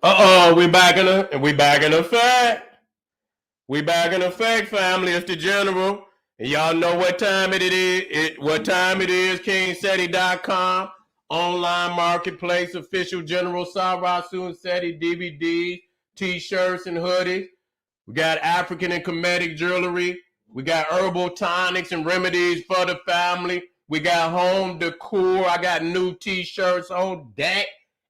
We back in effect. We back in effect, family. It's the general. And y'all know what time it is. What time it is. KingSeti.com. Online marketplace. Official General Sarasun Seti DVDs, t-shirts, and hoodies. We got African and Kemetic jewelry. We got herbal tonics and remedies for the family. We got home decor. I got new t-shirts on deck.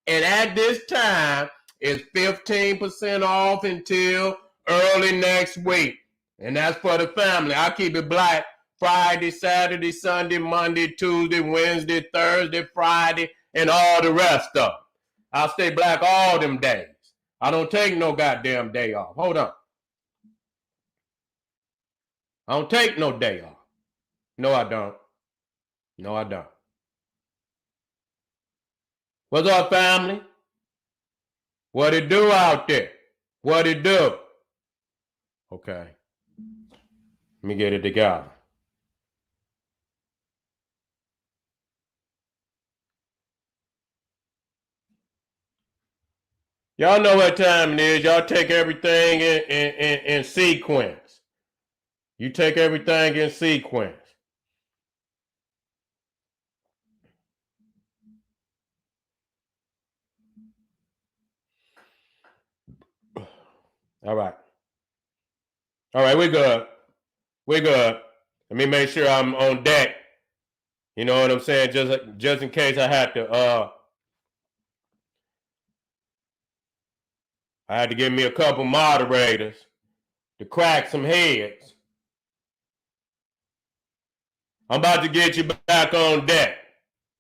And at this time, it's 15% off until early next week. And that's for the family. I keep it black Friday, Saturday, Sunday, Monday, Tuesday, Wednesday, Thursday, Friday, and all the rest of them. I'll stay black all them days. I don't take no goddamn day off. Hold on. I don't take no day off. No, I don't. No, I don't. What's up, family? What it do out there? What it do? Okay. Let me get it together. Y'all know what time it is. Y'all take everything in sequence. You take everything in sequence. All right. All right, we're good. We're good. Let me make sure I'm on deck. You know what I'm saying? Just in case I had to give me a couple moderators to crack some heads. I'm about to get you back on deck.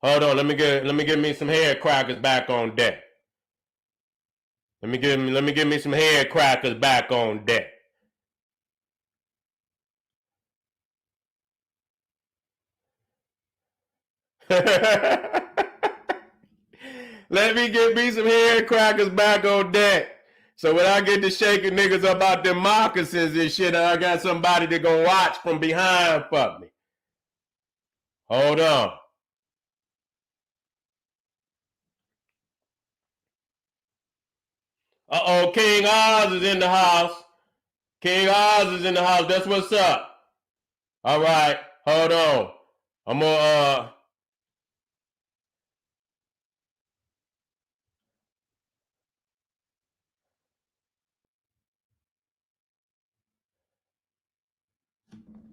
Hold on, let me get me some head crackers back on deck. Let me get me some head crackers back on deck. Let me get me some head crackers back on deck. So when I get to shaking niggas up out them moccasins and shit, I got somebody that gonna watch from behind for me. Hold on. Uh-oh, King Oz is in the house. King Oz is in the house. That's what's up. All right, hold on. I'm gonna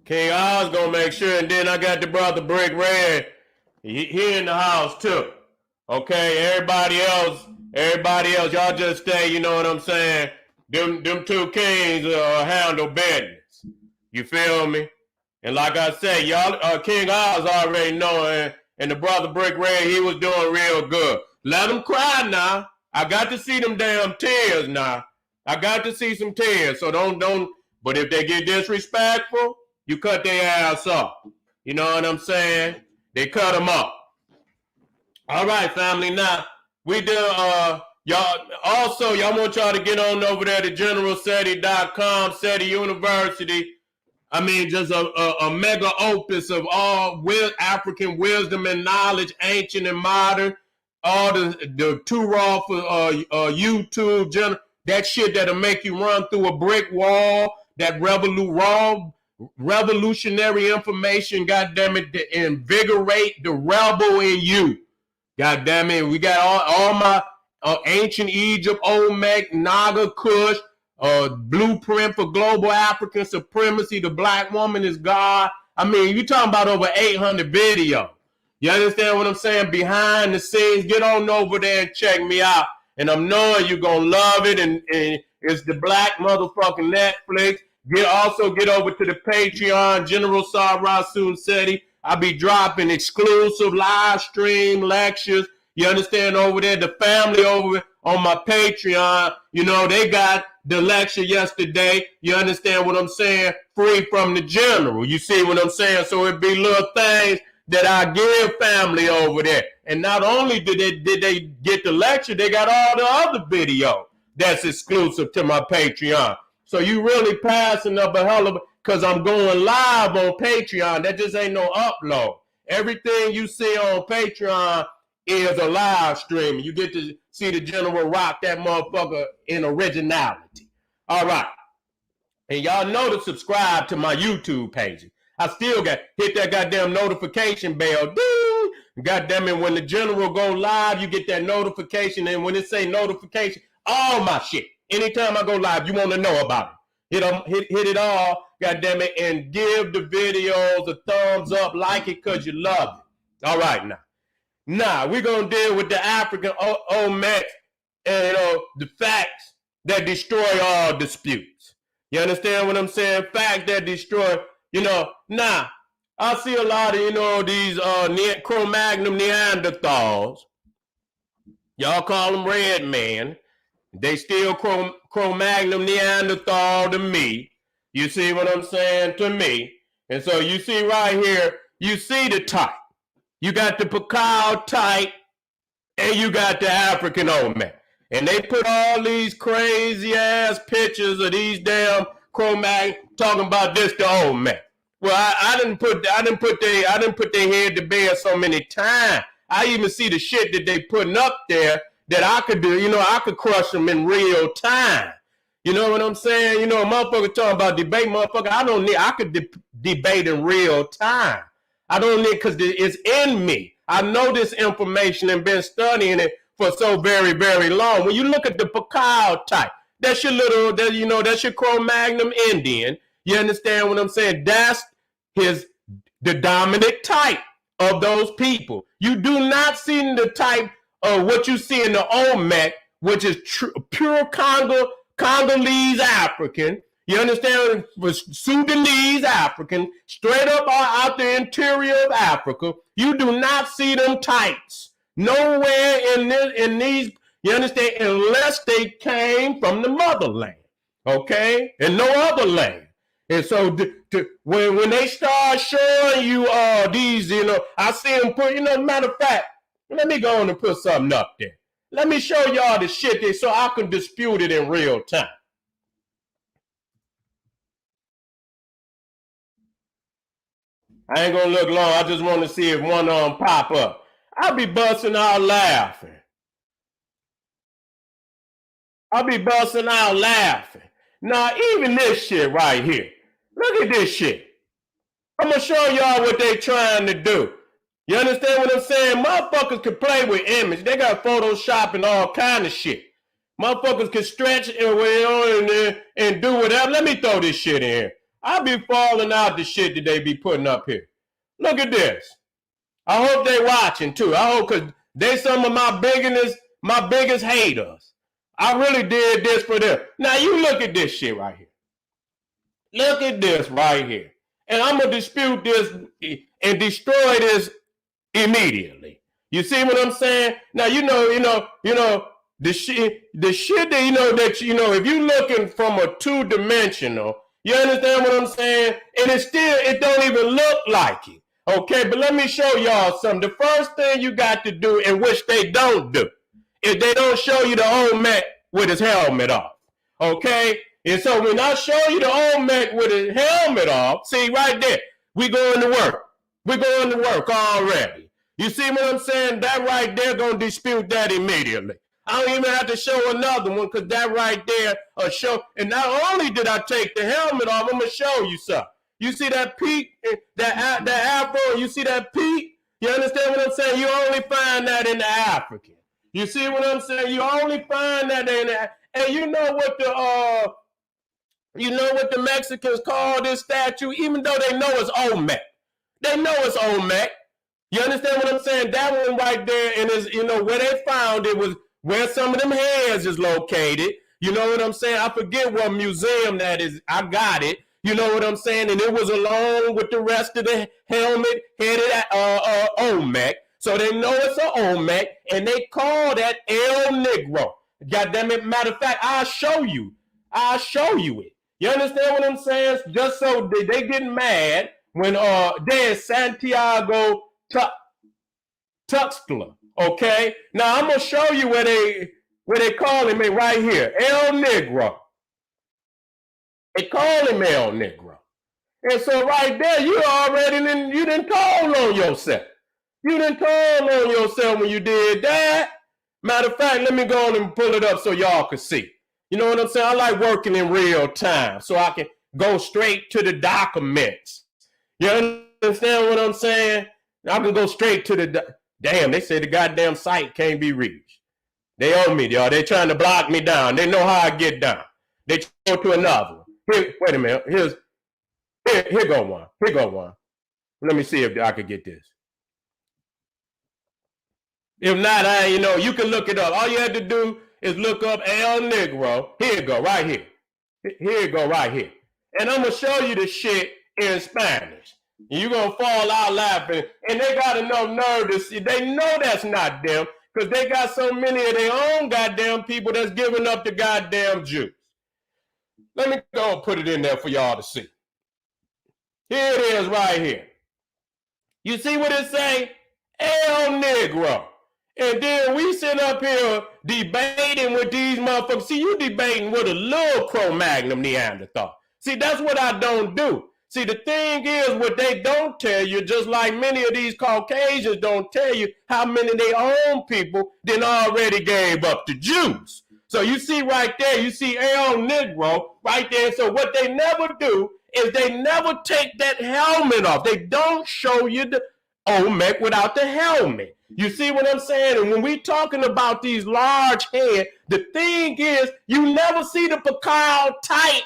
King Oz gonna make sure, and then I got the brother Brick Red. He in the house too. Okay, everybody else, y'all just stay. You know what I'm saying? Them two kings handle business. You feel me? And like I say, y'all, King Oz already know, and the brother Brick Red, he was doing real good. Let them cry now. I got to see them damn tears now. I got to see some tears. So don't. But if they get disrespectful, you cut their ass off. You know what I'm saying? They cut them off. All right, family. Now, we do, y'all want y'all to get on over there to generalseti.com, Seti University. I mean, just a mega opus of all African wisdom and knowledge, ancient and modern. All the too raw for YouTube, that shit that'll make you run through a brick wall, that revolutionary information, goddamn it, to invigorate the rebel in you. Goddamn it, we got all my ancient Egypt, Olmec, Naga, Kush, blueprint for global African supremacy. The black woman is God. I mean, you're talking about over 800 videos. You understand what I'm saying? Behind the scenes, get on over there and check me out. And I'm knowing you're going to love it. And it's the black motherfucking Netflix. Get over to the Patreon, General Sarasun Seti. I'll be dropping exclusive live stream lectures. You understand over there? The family over on my Patreon, you know, they got the lecture yesterday. You understand what I'm saying? Free from the general. You see what I'm saying? So it be little things that I give family over there. And not only did they get the lecture, they got all the other video that's exclusive to my Patreon. So you really passing up a hell of a, because I'm going live on Patreon. That just ain't no upload. Everything you see on Patreon is a live stream. You get to see the general rock that motherfucker in originality. All right. And y'all know to subscribe to my YouTube page. I still got hit that goddamn notification bell. Ding! Goddamn it, when the general go live, you get that notification. And when it say notification, all my shit. Anytime I go live, you want to know about it. Hit it all, goddamn it, and give the videos a thumbs up, like it because you love it. All right, now. Now, we're going to deal with the African OLMEC and the facts that destroy all disputes. You understand what I'm saying? Facts that destroy, now, I see a lot of, these Cro-Magnon Neanderthals. Y'all call them red man. They still Cro-Magnon Neanderthal to me. You see what I'm saying? To me. And so you see right here, you see the type. You got the Pacao type, and you got the African OLMEC. And they put all these crazy ass pictures of these damn Cro-Magnon talking about this the OLMEC. Well, I didn't put their head to bed so many times. I even see the shit that they putting up there that I could do. I could crush them in real time. You know what I'm saying? Motherfucker talking about debate, motherfucker. I could debate in real time. I don't need, because it's in me. I know this information and been studying it for so very, very long. When you look at the Pacao type, that's your that's your Cro-Magnon Indian. You understand what I'm saying? That's the dominant type of those people. You do not see the type of what you see in the OLMEC, which is pure Congolese African. You understand? Was Sudanese African, straight up out the interior of Africa. You do not see them types nowhere in these. You understand? Unless they came from the motherland, okay, and no other land. And so when they start showing you these, I see them put. Matter of fact, let me go on and put something up there. Let me show y'all the shit there so I can dispute it in real time. I ain't gonna look long. I just want to see if one of them pop up. I'll be busting out laughing. Now, even this shit right here. Look at this shit. I'm gonna show y'all what they trying to do. You understand what I'm saying? Motherfuckers can play with image. They got Photoshop and all kind of shit. Motherfuckers can stretch and do whatever. Let me throw this shit in here. I be falling out the shit that they be putting up here. Look at this. I hope they watching too. I hope, because they some of my biggest haters. I really did this for them. Now you look at this shit right here. Look at this right here. And I'm going to dispute this and destroy this immediately. You see what I'm saying? Now, the shit that, if you're looking from a two-dimensional, you understand what I'm saying? And it don't even look like it. Okay, but let me show y'all something. The first thing you got to do, and which they don't do, is they don't show you the OLMEC with his helmet off. Okay? And so when I show you the OLMEC with his helmet off, see right there, we going to work. We're going to work already. You see what I'm saying? That right there going to dispute that immediately. I don't even have to show another one, because that right there show. And not only did I take the helmet off, I'm going to show you something. You see that peak, that afro, you see that peak? You understand what I'm saying? You only find that in the African. You see what I'm saying? You only find that in the, and you know what the Mexicans call this statue, even though they know it's OLMEC. They know it's OLMEC. You understand what I'm saying? That one right there, and is where they found it was where some of them heads is located. You know what I'm saying? I forget what museum that is. I got it. You know what I'm saying? And it was along with the rest of the helmet headed at OLMEC. So they know it's an OLMEC, and they call that El Negro. God damn it. Matter of fact, I'll show you it. You understand what I'm saying? Just so they get mad when there's Santiago Tuxtla. Okay? Now I'm gonna show you where they call him right here. El Negro. They call him El Negro. And so right there, you didn't call on yourself. You done told on yourself when you did that. Matter of fact, let me go on and pull it up so y'all can see. You know what I'm saying? I like working in real time so I can go straight to the documents. You understand what I'm saying? I can go straight to the... Damn, they say the goddamn site can't be reached. They owe me, y'all. They trying to block me down. They know how I get down. They go to another one. Here, wait a minute. Here go one. Here go one. Let me see if I could get this. If not, you can look it up. All you had to do is look up El Negro. Here it go, right here. Here it go, right here. And I'm going to show you the shit in Spanish. You're going to fall out laughing. And they got enough nerve to see. They know that's not them because they got so many of their own goddamn people that's giving up the goddamn Jews. Let me go and put it in there for y'all to see. Here it is right here. You see what it say? El Negro. And then we sit up here debating with these motherfuckers. See, you debating with a little Cro-Magnon Neanderthal. See, that's what I don't do. See, the thing is, what they don't tell you, just like many of these Caucasians don't tell you, how many of their own people then already gave up to Jews. So you see right there, you see El Negro right there. So what they never do is they never take that helmet off. They don't show you the OLMEC without the helmet. You see what I'm saying? And when we talking about these large heads, the thing is, you never see the Pacquiao type,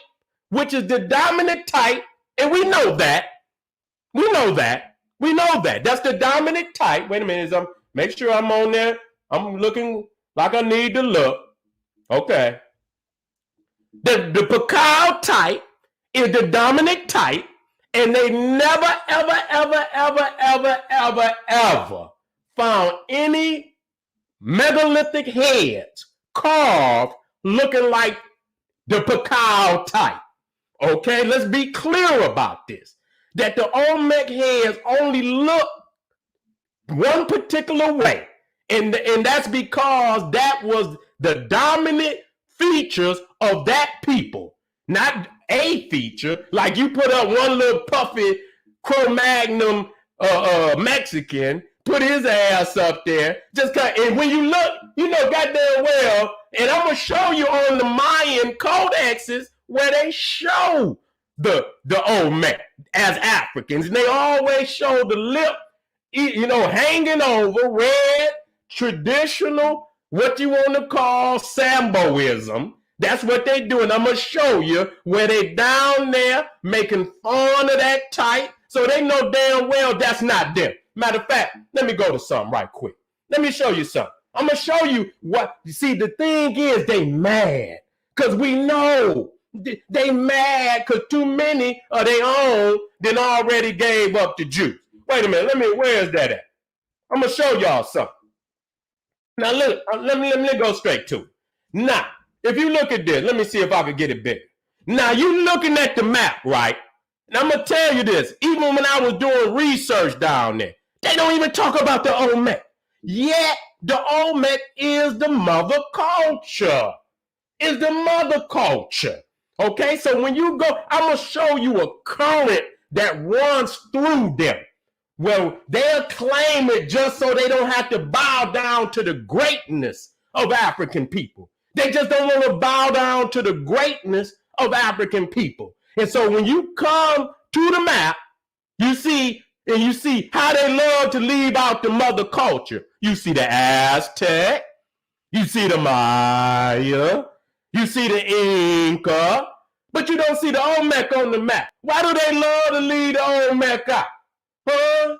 which is the dominant type, and we know that. We know that. We know that. That's the dominant type. Wait a minute. Make sure I'm on there. I'm looking like I need to look. Okay. The Pacquiao type is the dominant type, and they never, ever, ever, ever, ever, ever, ever found any megalithic heads carved looking like the Pacquiao type. Okay, let's be clear about this. That the Olmec heads only look one particular way. And that's because that was the dominant features of that people. Not a feature, like you put up one little puffy Cro-Magnon Mexican, put his ass up there, and when you look, you know goddamn well, and I'm gonna show you on the Mayan codexes where they show the Olmec as Africans, and they always show the lip, hanging over, red, traditional, what you want to call Samboism. That's what they do, and I'm going to show you where they down there making fun of that type, so they know damn well that's not them. Matter of fact, let me go to something right quick. Let me show you something. I'm going to show you what, you see, the thing is they mad, because we know they mad because too many of their own then already gave up the Jews. Wait a minute, where is that at? I'm going to show y'all something. Now, look, let me go straight to it. Now, if you look at this, let me see if I can get it bigger. Now, you looking at the map, right? And I'm going to tell you this. Even when I was doing research down there, they don't even talk about the Olmec. Yet, the Olmec is the mother culture. Is the mother culture. Okay? So when you go, I'm going to show you a current that runs through them. Well, they'll claim it just so they don't have to bow down to the greatness of African people. They just don't want to bow down to the greatness of African people. And so when you come to the map, you see how they love to leave out the mother culture. You see the Aztec, you see the Maya, you see the Inca, but you don't see the Olmec on the map. Why do they love to leave the Olmec out? Huh?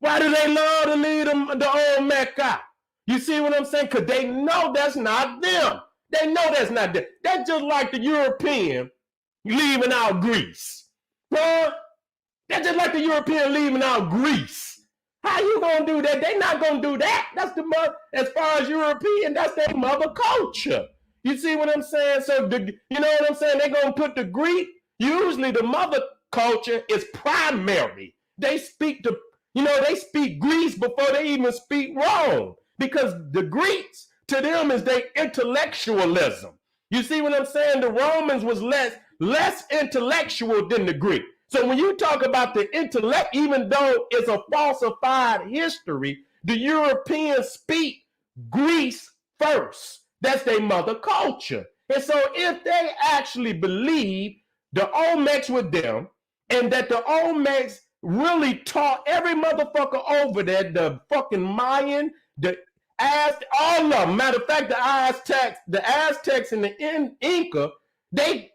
Why do they love to leave the Olmec out? You see what I'm saying? Because they know that's not them. They know that's not them. That's just like the European leaving out Greece. Huh? That's just like the European leaving out Greece. How you going to do that? They're not going to do that. That's the mother, as far as European, that's their mother culture. You see what I'm saying? So, you know what I'm saying? They're going to put the Greek, usually the mother culture is primary. They speak they speak Greece before they even speak Rome. Because the Greeks, to them, is their intellectualism. You see what I'm saying? The Romans was less intellectual than the Greek. So when you talk about the intellect, even though it's a falsified history, the Europeans speak Greece first. That's their mother culture. And so if they actually believe the Olmecs were them, and that the Olmecs really taught every motherfucker over there, the fucking Mayan, the Aztec, all of them. Matter of fact, the Aztecs and the Inca, they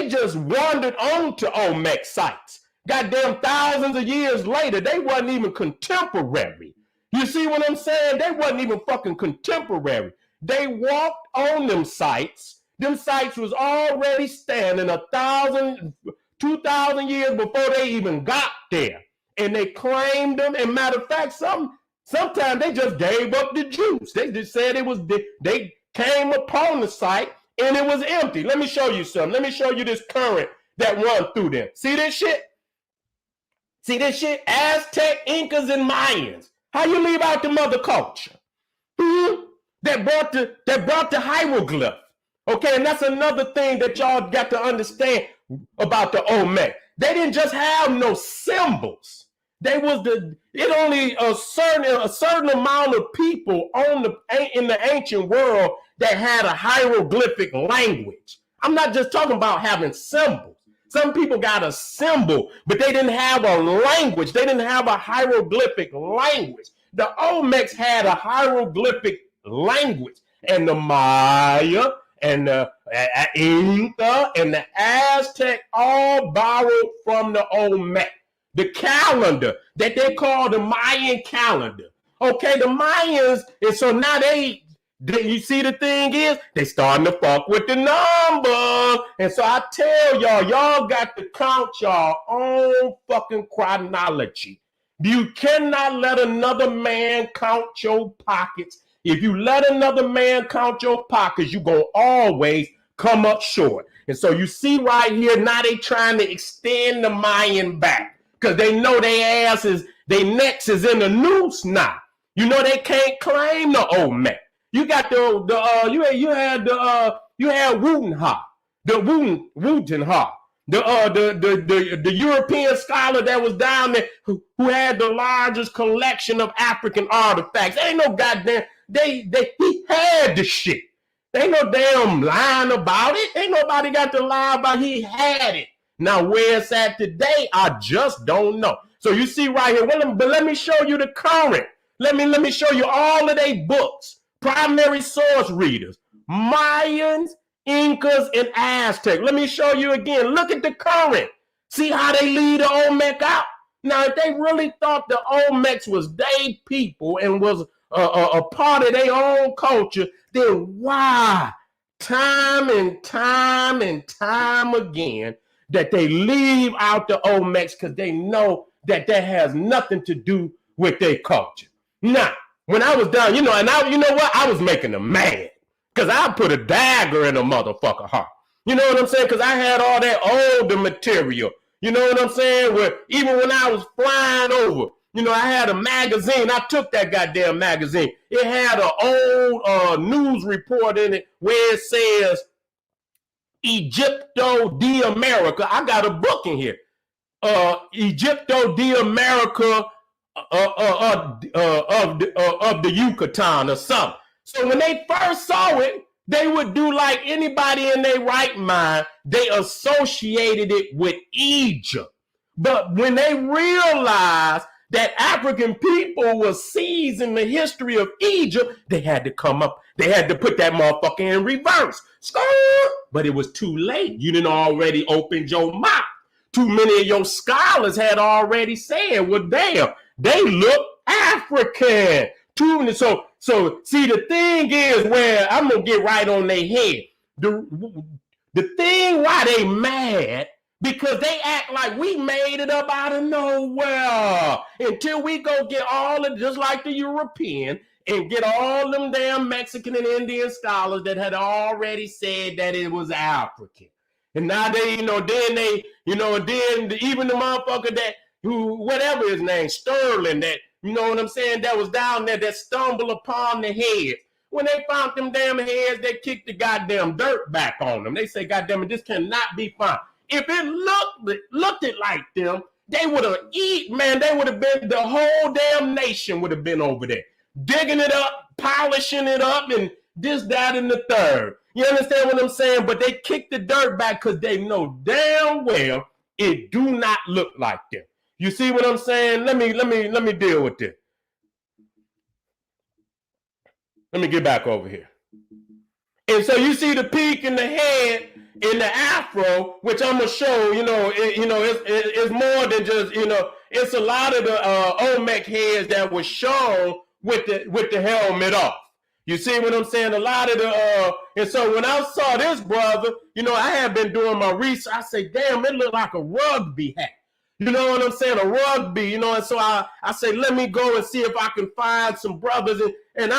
just wandered on to Olmec sites. Goddamn, thousands of years later, they wasn't even contemporary. You see what I'm saying? They wasn't even fucking contemporary. They walked on them sites. Them sites was already standing 1,000, 2,000 years before they even got there. And they claimed them. And matter of fact, sometimes they just gave up the juice. They just said they came upon the site and it was empty. Let me show you something. Let me show you this current that run through them. See this shit? See this shit? Aztec, Incas, and Mayans. How you leave out the mother culture? That brought the hieroglyph. Okay, and that's another thing that y'all got to understand about the Olmec. They didn't just have no symbols. They was only a certain amount of people in the ancient world that had a hieroglyphic language. I'm not just talking about having symbols. Some people got a symbol, but they didn't have a language. They didn't have a hieroglyphic language. The Olmecs had a hieroglyphic language, and the Maya and the Inca and the Aztec all borrowed from the Olmec. The calendar that they call the Mayan calendar. Okay, the Mayans, and so now you see the thing is, they starting to fuck with the numbers. And so I tell y'all got to count y'all own fucking chronology. You cannot let another man count your pockets. If you let another man count your pockets, you're going to always come up short. And so you see right here, now they trying to extend the Mayan back because they know their necks is in the noose now. You know they can't claim the Olmec. You got you had Wutenha, the European scholar that was down there who had the largest collection of African artifacts. Ain't no goddamn he had the shit. Ain't no damn lying about it. Ain't nobody got to lie about it. He had it. Now where it's at today, I just don't know. So you see right here, but let me show you the current. Let me show you all of their books. Primary source readers, Mayans, Incas, and Aztec. Let me show you again. Look at the current. See how they lead the Olmec out? Now, if they really thought the Olmecs was they people and was a part of their own culture, then why time and time and time again that they leave out the Olmecs because they know that has nothing to do with their culture. Now, when I was down, you know what? I was making them mad because I put a dagger in a motherfucker heart. You know what I'm saying? Because I had all that older material. You know what I'm saying? Where even when I was flying over, I had a magazine. I took that goddamn magazine. It had an old news report in it where it says Egypto de America. I got a book in here. Egypto de America of the Yucatan or something. So when they first saw it, they would do like anybody in their right mind. They associated it with Egypt. But when they realized that African people were seizing the history of Egypt, they had to come up. They had to put that motherfucker in reverse. But it was too late. You didn't already open your mouth. Too many of your scholars had already said, well, damn, they look African. So see, the thing is where I'm going to get right on their head. The thing why they mad, because they act like we made it up out of nowhere until we go get all of, just like the European, and get all them damn Mexican and Indian scholars that had already said that it was African. And now they, then even the motherfucker that, whatever his name, Sterling, that, you know what I'm saying, that was down there that stumbled upon the heads. When they found them damn heads, they kicked the goddamn dirt back on them. They say, goddamn it, this cannot be found. if it looked it like them, they would have man, they would have been, the whole damn nation would have been over there, digging it up, polishing it up, and this, that, and the third. You understand what I'm saying? But they kick the dirt back because they know damn well it do not look like them. You see what I'm saying? Let me deal with this. Let me get back over here. And so you see the peak in the head in the afro, which I'm gonna show. It's more than just, it's a lot of the OLMEC heads that was shown with the helmet off. You see what I'm saying? A lot of the and so when I saw this brother, I had been doing my research. I say, damn, it looked like a rugby hat. You know what I'm saying? A rugby, and so I say, let me go and see if I can find some brothers, and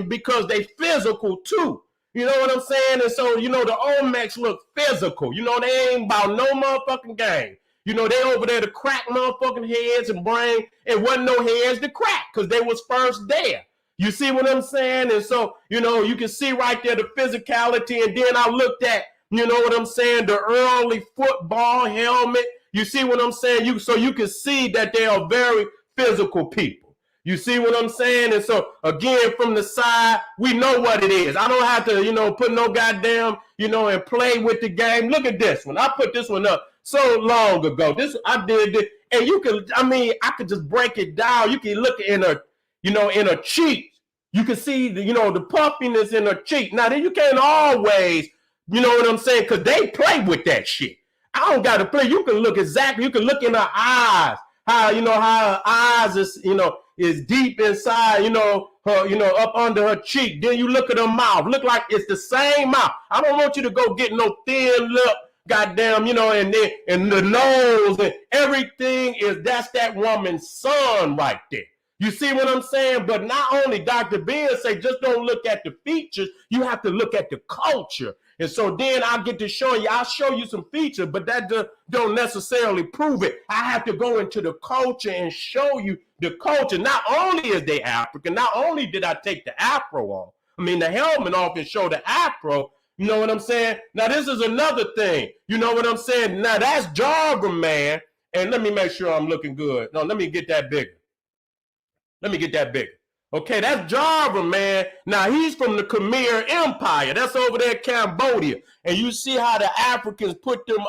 because they physical too. You know what I'm saying? And so, the Olmecs look physical. They ain't about no motherfucking game. They over there to crack motherfucking heads and brain, and wasn't no heads to crack because they was first there. You see what I'm saying? And so, you can see right there the physicality. And then I looked at, the early football helmet. You see what I'm saying? So you can see that they are very physical people. You see what I'm saying? And so, again, from the side, we know what it is. I don't have to, put no goddamn, and play with the game. Look at this one. I put this one up so long ago. I did it. And I could just break it down. You can look in a cheek. You can see the puffiness in her cheek. Now, then you can't always, you know what I'm saying? Because they play with that shit. I don't got to play. You can look exactly. You can look in her eyes. How her eyes is deep inside, her, up under her cheek. Then you look at her mouth. Look like it's the same mouth. I don't want you to go get no thin lip, goddamn, and the nose and everything that's that woman's son right there. You see what I'm saying? But not only Dr. Ben say, just don't look at the features, you have to look at the culture. And so then I'll show you some features, but that don't necessarily prove it. I have to go into the culture and show you the culture. Not only is they African, not only did I take the afro off, the helmet off and show the afro, you know what I'm saying? Now this is another thing. You know what I'm saying? Now that's Jargon, man. And let me make sure I'm looking good. No, let me get that bigger. Okay, that's Java, man. Now, he's from the Khmer Empire. That's over there in Cambodia. And you see how the Africans put them,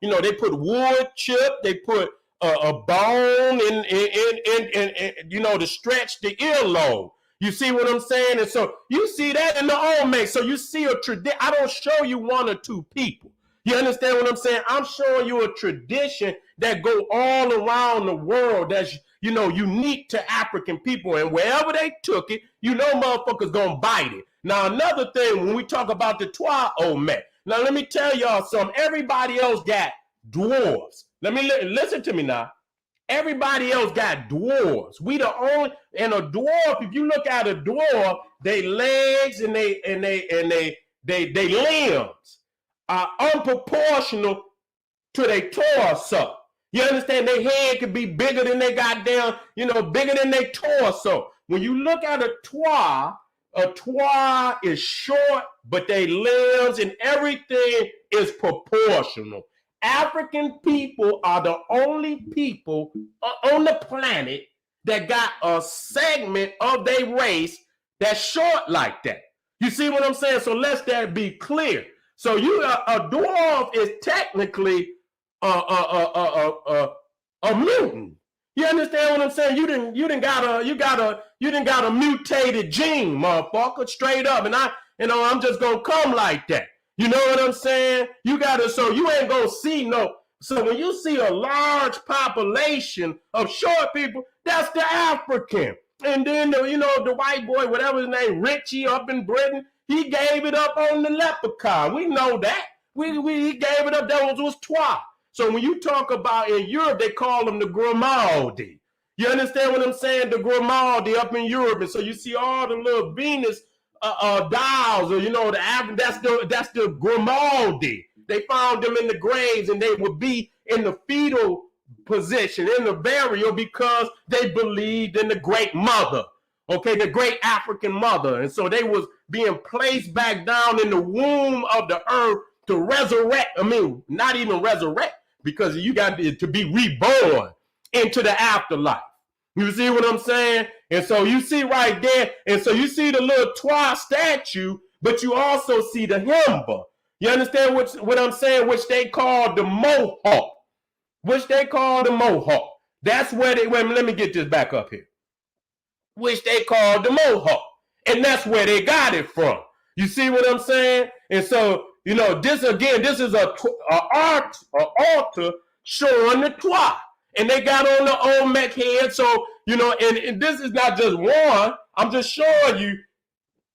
they put wood chip, they put a bone in to stretch the earlobe. You see what I'm saying? And so you see that in the Olmecs. So you see a tradition. I don't show you one or two people. You understand what I'm saying? I'm showing you a tradition that go all around the world that's, unique to African people. And wherever they took it, motherfuckers gonna bite it. Now, another thing, when we talk about the Twa OLMEC, now let me tell y'all something. Everybody else got dwarves. Listen to me now. Everybody else got dwarves. We the only, and a dwarf, if you look at a dwarf, they legs and they limbs are unproportional to their torso. You understand? Their head could be bigger than they goddamn, bigger than their torso. When you look at a twa is short, but their limbs and everything is proportional. African people are the only people on the planet that got a segment of their race that's short like that. You see what I'm saying? So let's that be clear. So a dwarf is technically a mutant. You understand what I'm saying? You didn't got a mutated gene, motherfucker, straight up. And I'm just gonna come like that. You know what I'm saying? So you ain't gonna see no. So when you see a large population of short people, that's the African. And then the white boy, whatever his name, Richie up in Britain, he gave it up on the leprechaun. We know that. He gave it up. That was Twa. So when you talk about in Europe, they call them the Grimaldi. You understand what I'm saying? The Grimaldi up in Europe. And so you see all the little Venus dolls, or the African. That's the Grimaldi. They found them in the graves, and they would be in the fetal position in the burial because they believed in the great mother. Okay, the great African mother. And so they was being placed back down in the womb of the earth to resurrect. I mean, not even resurrect, because you got to be reborn into the afterlife. You see what I'm saying? And so you see right there, and so you see the little Twa statue, but you also see the Himba. You understand what I'm saying? Which they call the Mohawk. Which they call the Mohawk. That's where they, wait, let me get this back up here. Which they call the Mohawk. And that's where they got it from. You see what I'm saying? And so, you know, this again, this is a altar showing the Twa. And they got on the Olmec head. So, you know, and this is not just one. I'm just showing you,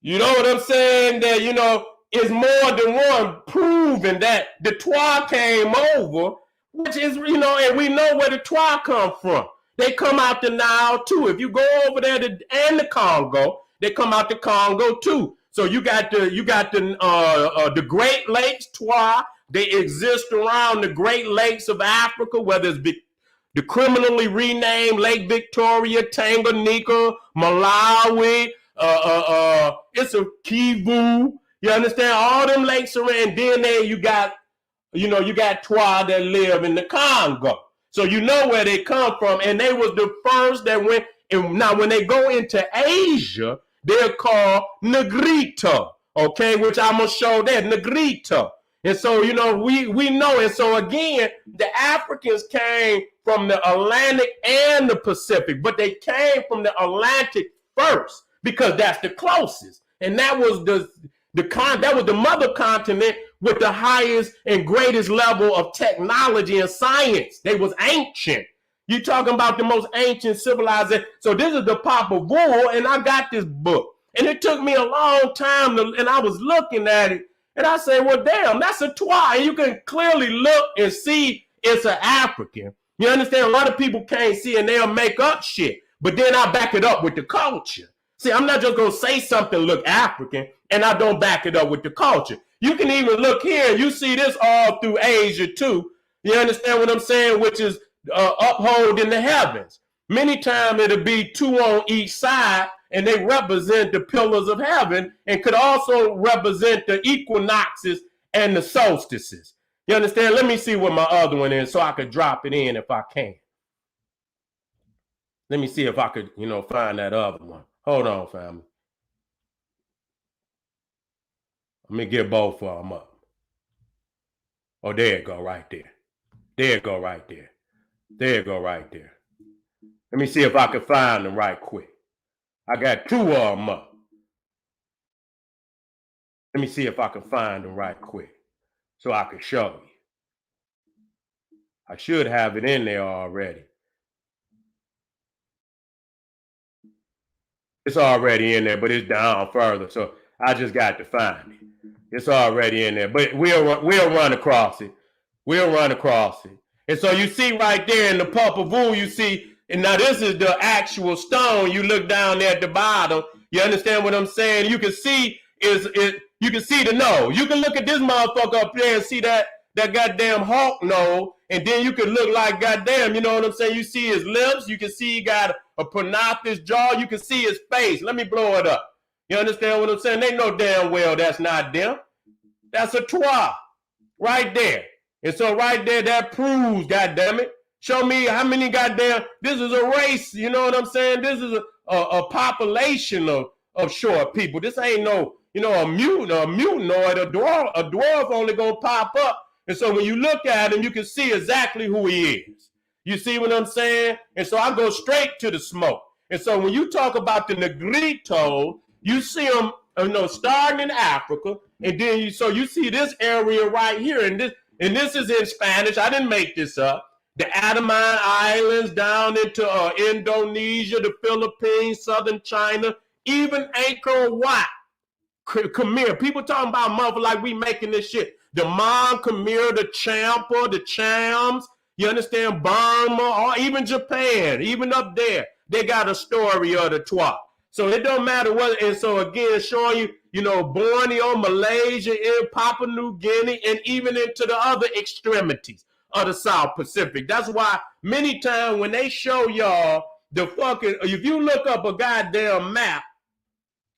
you know what I'm saying? That, you know, it's more than one, proving that the Twa came over, which is, you know, and we know where the Twa come from. They come out the Nile too. If you go over there and the Congo, they come out the Congo too. So you got the Great Lakes Twa. They exist around the Great Lakes of Africa, whether it's the criminally renamed Lake Victoria, Tanganyika, Malawi, it's a Kivu. You understand? All them lakes around. And then there you got Twa that live in the Congo. So you know where they come from. And they was the first that went. And now when they go into Asia, they're called Negrito. Okay, which I'm going to show that, Negrito. And so, you know, we know. And so again, the Africans came from the Atlantic and the Pacific, but they came from the Atlantic first because that's the closest. And that was the mother continent with the highest and greatest level of technology and science. They was ancient. You talking about the most ancient civilization. So this is the Papa Bull, and I got this book. And it took me a long time, and I was looking at it, and I say, well, damn, that's a Twa. And you can clearly look and see it's an African. You understand? A lot of people can't see, and they'll make up shit. But then I back it up with the culture. See, I'm not just going to say something look African, and I don't back it up with the culture. You can even look here, and you see this all through Asia, too. You understand what I'm saying? Which is upholding the heavens. Many times it'll be two on each side, and they represent the pillars of heaven and could also represent the equinoxes and the solstices. You understand? Let me see what my other one is so I could drop it in if I can. Let me see if I could, find that other one. Hold on, family. Let me get both of them up. Oh, there it go right there. There it go right there. There it go right there. Let me see if I can find them right quick. I got two of them up. Let me see if I can find them right quick so I can show you. I should have it in there already. It's already in there, but it's down further, so I just got to find it. It's already in there, but we'll run across it. We'll run across it. And so you see right there in the Papa Vu, you see, and now this is the actual stone. You look down there at the bottom. You understand what I'm saying? You can see you can see the nose. You can look at this motherfucker up there and see that goddamn hawk nose, and then you can look like goddamn, you know what I'm saying? You see his lips. You can see he got a pronounced jaw. You can see his face. Let me blow it up. You understand what I'm saying? They know damn well that's not them. That's a Twa right there. And so right there, that proves, goddamn it. Show me how many goddamn, this is a race, you know what I'm saying? This is a population of short people. This ain't no, a mutant or a mutanoid. A dwarf only gonna pop up. And so when you look at him, you can see exactly who he is. You see what I'm saying? And so I go straight to the smoke. And so when you talk about the Negrito, you see them, starting in Africa, and then you see this area right here, and this is in Spanish. I didn't make this up. The Andaman Islands down into Indonesia, the Philippines, southern China, even Angkor Wat, Khmer. People talking about mother like we making this shit. The Mon, Khmer, the Champa, the Chams, you understand, Burma, or even Japan, even up there, they got a story of the Twa. So it don't matter what, and so again, showing you, Borneo, Malaysia, in Papua New Guinea, and even into the other extremities of the South Pacific. That's why many times when they show y'all the fucking, if you look up a goddamn map,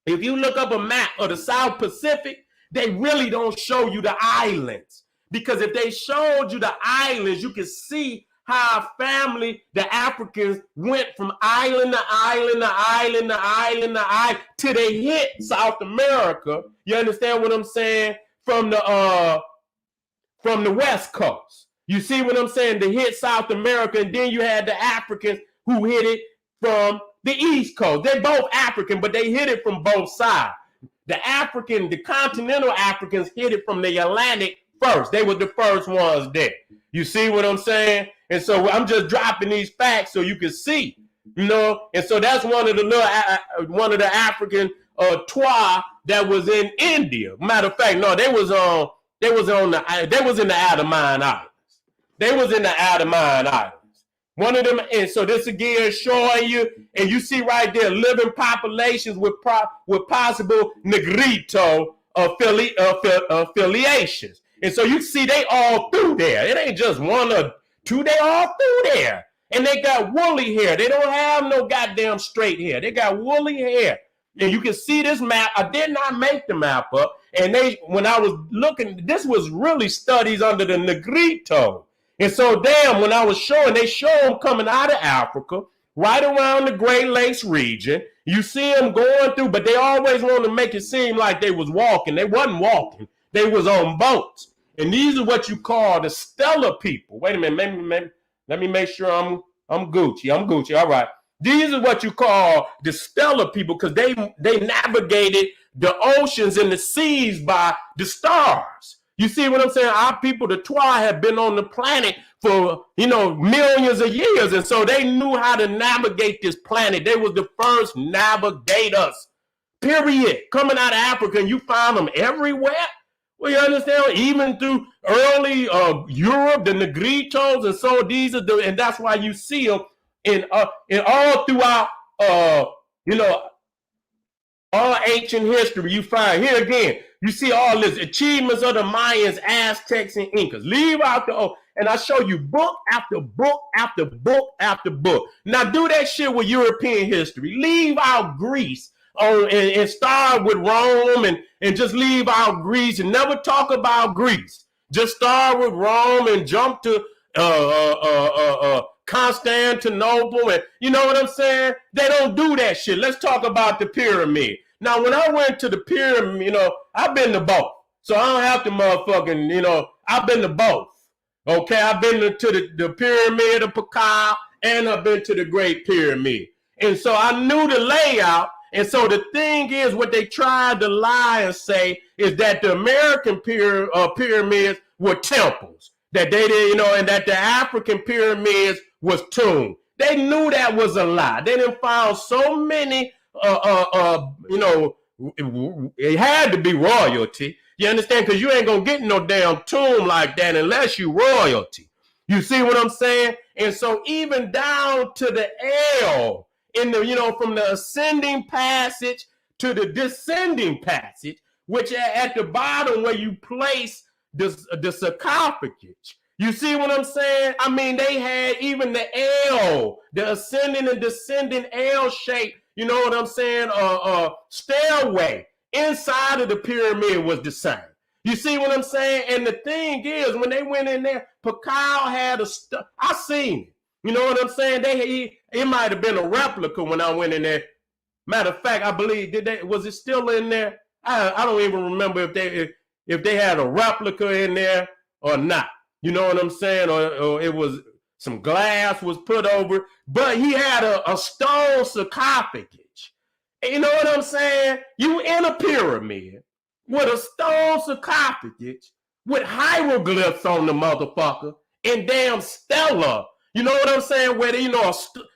if you look up a map of the South Pacific, they really don't show you the islands. Because if they showed you the islands, you can see how family, the Africans, went from island to island to island to island to island till they hit South America. You understand what I'm saying? From the West Coast. You see what I'm saying? They hit South America, and then you had the Africans who hit it from the East Coast. They're both African, but they hit it from both sides. The continental Africans hit it from the Atlantic first. They were the first ones there. You see what I'm saying? And so I'm just dropping these facts so you can see, you know. And so that's one of the African Twa that was in India. Matter of fact, no, they was in the Andaman Islands. They was in the Andaman Islands. One of them, and so this again is showing you, and you see right there, living populations with possible Negrito affiliations. And so you see they all through there. It ain't just one or two, they all through there. And they got woolly hair. They don't have no goddamn straight hair. They got woolly hair. And you can see this map. I did not make the map up. And when I was looking, this was really studies under the Negrito. And so damn, when I was showing, they show them coming out of Africa, right around the Great Lakes region. You see them going through, but they always want to make it seem like they was walking. They wasn't walking. They was on boats. And these are what you call the stellar people. Wait a minute, let me make sure I'm Gucci. I'm Gucci. All right. These are what you call the stellar people because they navigated the oceans and the seas by the stars. You see what I'm saying? Our people, the Twa, have been on the planet for, millions of years. And so they knew how to navigate this planet. They was the first navigators, period. Coming out of Africa, and you find them everywhere. Well, you understand? Even through early Europe, the Negritos, and so these are and that's why you see them in all throughout, all ancient history. You find here again, you see all this achievements of the Mayans, Aztecs, and Incas. Leave out and I show you book after book after book after book. Now do that shit with European history. Leave out Greece. And start with Rome and just leave out Greece and never talk about Greece. Just start with Rome and jump to Constantinople, and you know what I'm saying? They don't do that shit. Let's talk about the pyramid. Now, when I went to the pyramid, I've been to both. So I don't have to motherfucking, I've been to both. Okay, I've been to the pyramid of Pakal, and I've been to the Great Pyramid. And so I knew the layout. And so the thing is, what they tried to lie and say is that the American pyramids were temples, that they did, and that the African pyramids was tombs. They knew that was a lie. They didn't find so many, it had to be royalty. You understand? Because you ain't gonna get no damn tomb like that unless you royalty. You see what I'm saying? And so even down to the L, from the ascending passage to the descending passage, which at the bottom where you place the sarcophagus. You see what I'm saying? I mean, they had even the L, the ascending and descending L shape, you know what I'm saying? Stairway inside of the pyramid was the same. You see what I'm saying? And the thing is, when they went in there, Pakal had I seen it. You know what I'm saying? It might have been a replica when I went in there. Matter of fact, I believe was it still in there? I don't even remember if they had a replica in there or not. You know what I'm saying? Or it was some glass was put over, but he had a stone sarcophagus. You know what I'm saying? You in a pyramid with a stone sarcophagus with hieroglyphs on the motherfucker and damn stela. You know what I'm saying? Where a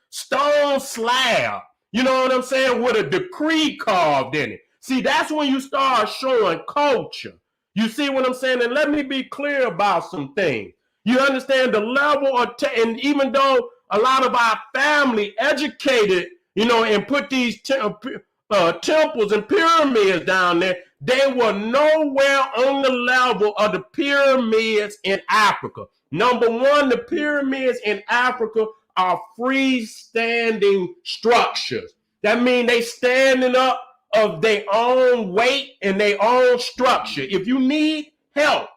stone slab, you know what I'm saying? With a decree carved in it. See, that's when you start showing culture. You see what I'm saying? And let me be clear about some things. You understand the level of, and even though a lot of our family educated, and put these temples and pyramids down there, they were nowhere on the level of the pyramids in Africa. Number one, the pyramids in Africa are freestanding structures. That means they standing up of their own weight and their own structure. If you need help,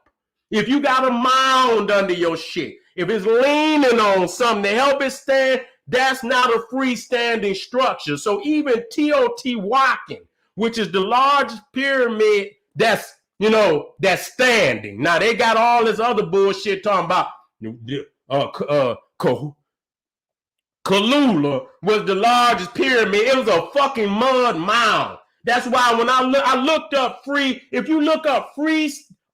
if you got a mound under your shit, if it's leaning on something to help it stand, that's not a freestanding structure. So even Teotihuacan, which is the largest pyramid that's, that's standing. Now they got all this other bullshit talking about Kalula was the largest pyramid. It was a fucking mud mound. That's why when I looked up if you look up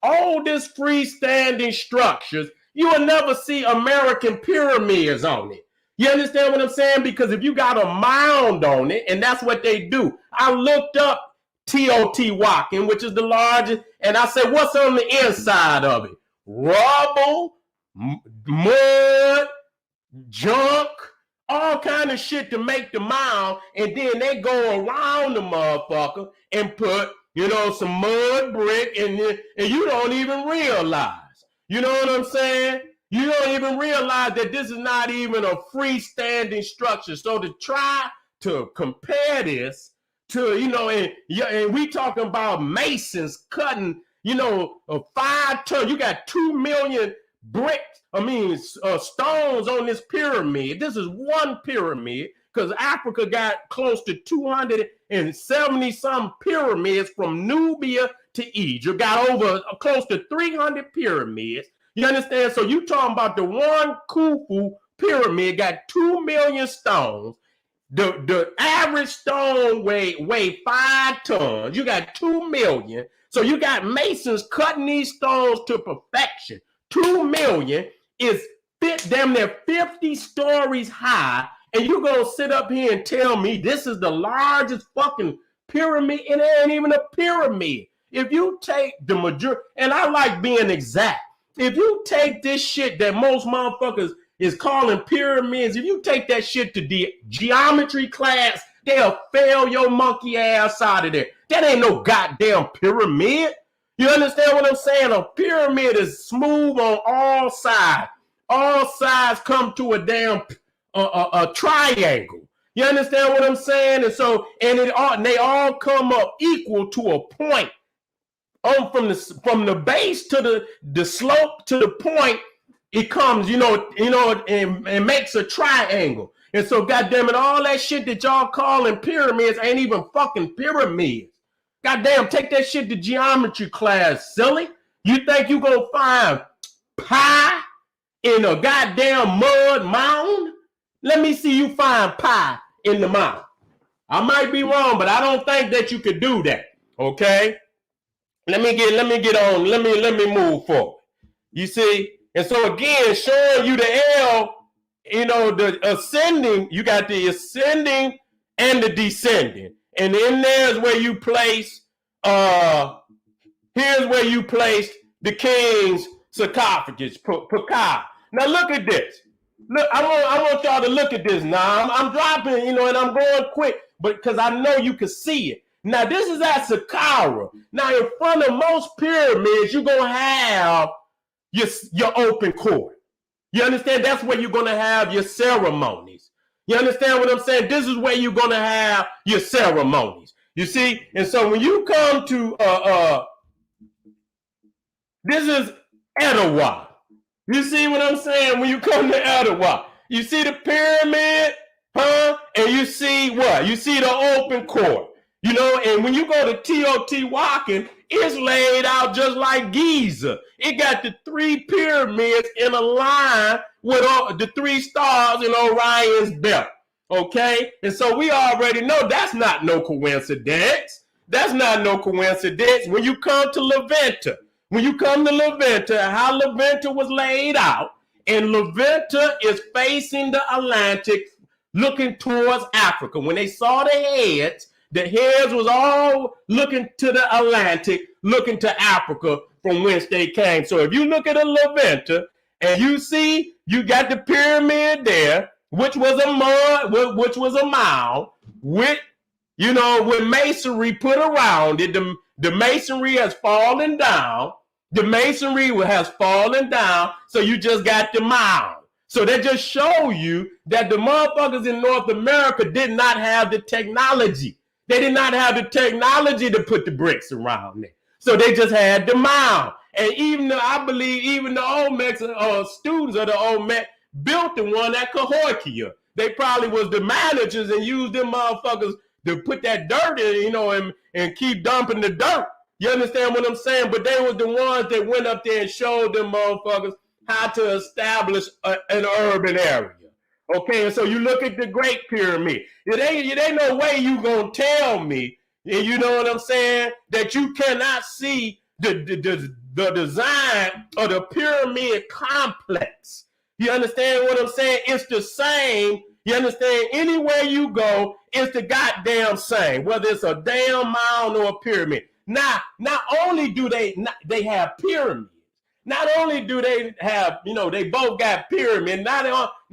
oldest freestanding structures, you will never see American pyramids on it. You understand what I'm saying? Because if you got a mound on it, and that's what they do. I looked up Teotihuacan, which is the largest, and I said, what's on the inside of it? Rubble, mud, junk, all kind of shit to make the mound, and then they go around the motherfucker and put, some mud brick, and you don't even realize. You know what I'm saying? You don't even realize that this is not even a freestanding structure. So to try to compare this to, and we talking about masons cutting, a 5 ton, you got 2 million stones on this pyramid. This is one pyramid, because Africa got close to 270 some pyramids from Nubia to Egypt, got over close to 300 pyramids. You understand? So you talking about the one Khufu pyramid got 2 million stones. The average stone weigh 5 tons. You got 2 million. So you got masons cutting these stones to perfection. 2 million is damn near 50 stories high. And you're going to sit up here and tell me this is the largest fucking pyramid, and it ain't even a pyramid. If you take the majority, and I like being exact, if you take this shit that most motherfuckers is calling pyramids, if you take that shit to the geometry class, they'll fail your monkey ass out of there. That ain't no goddamn pyramid. You understand what I'm saying? A pyramid is smooth on all sides. All sides come to a damn a triangle. You understand what I'm saying? And so, and they all come up equal to a point. From the base to the slope to the point, it comes, and makes a triangle. And so, goddamn it, all that shit that y'all calling pyramids ain't even fucking pyramids. Goddamn, take that shit to geometry class, silly. You think you gonna find pi in a goddamn mud mound? Let me see you find pi in the mound. I might be wrong, but I don't think that you could do that. Okay. Let me move forward. You see? And so again, showing you the L, the ascending, you got the ascending and the descending. And in there is where you place, here's where you place the king's sarcophagus, Pekah. Now look at this. Look, I want y'all to look at this now. I'm dropping, and I'm going quick, but because I know you can see it. Now, this is at Saqqara. Now, in front of most pyramids, you're going to have your open court. You understand? That's where you're going to have your ceremonies. You understand what I'm saying? This is where you're going to have your ceremonies. You see? And so when you come to, this is Etowah. You see what I'm saying? When you come to Etowah, you see the pyramid, and you see what? You see the open court. And when you go to Teotihuacan, it's laid out just like Giza. It got the 3 pyramids in a line with all the 3 stars in Orion's belt. Okay? And so we already know that's not no coincidence. That's not no coincidence. When you come to Levanta, how Levanta was laid out, and Levanta is facing the Atlantic, looking towards Africa. When they saw the heads was all looking to the Atlantic, looking to Africa from whence they came. So if you look at a Levanta and you see you got the pyramid there, which was a mound, with masonry put around it. The masonry has fallen down. So you just got the mound. So that just show you that the motherfuckers in North America did not have the technology. They did not have the technology to put the bricks around there. So they just had the mound. And even I believe even the Olmecs students of the Olmec built the one at Cahokia. They probably was the managers and used them motherfuckers to put that dirt in, and keep dumping the dirt. You understand what I'm saying? But they was the ones that went up there and showed them motherfuckers how to establish an urban area. Okay, and so you look at the Great Pyramid. It ain't no way you gonna tell me, and you know what I'm saying, that you cannot see the design of the pyramid complex. You understand what I'm saying? It's the same. You understand? Anywhere you go, it's the goddamn same. Whether it's a damn mound or a pyramid. Now, not only do they have pyramids. Not only do they have, they both got pyramid. Not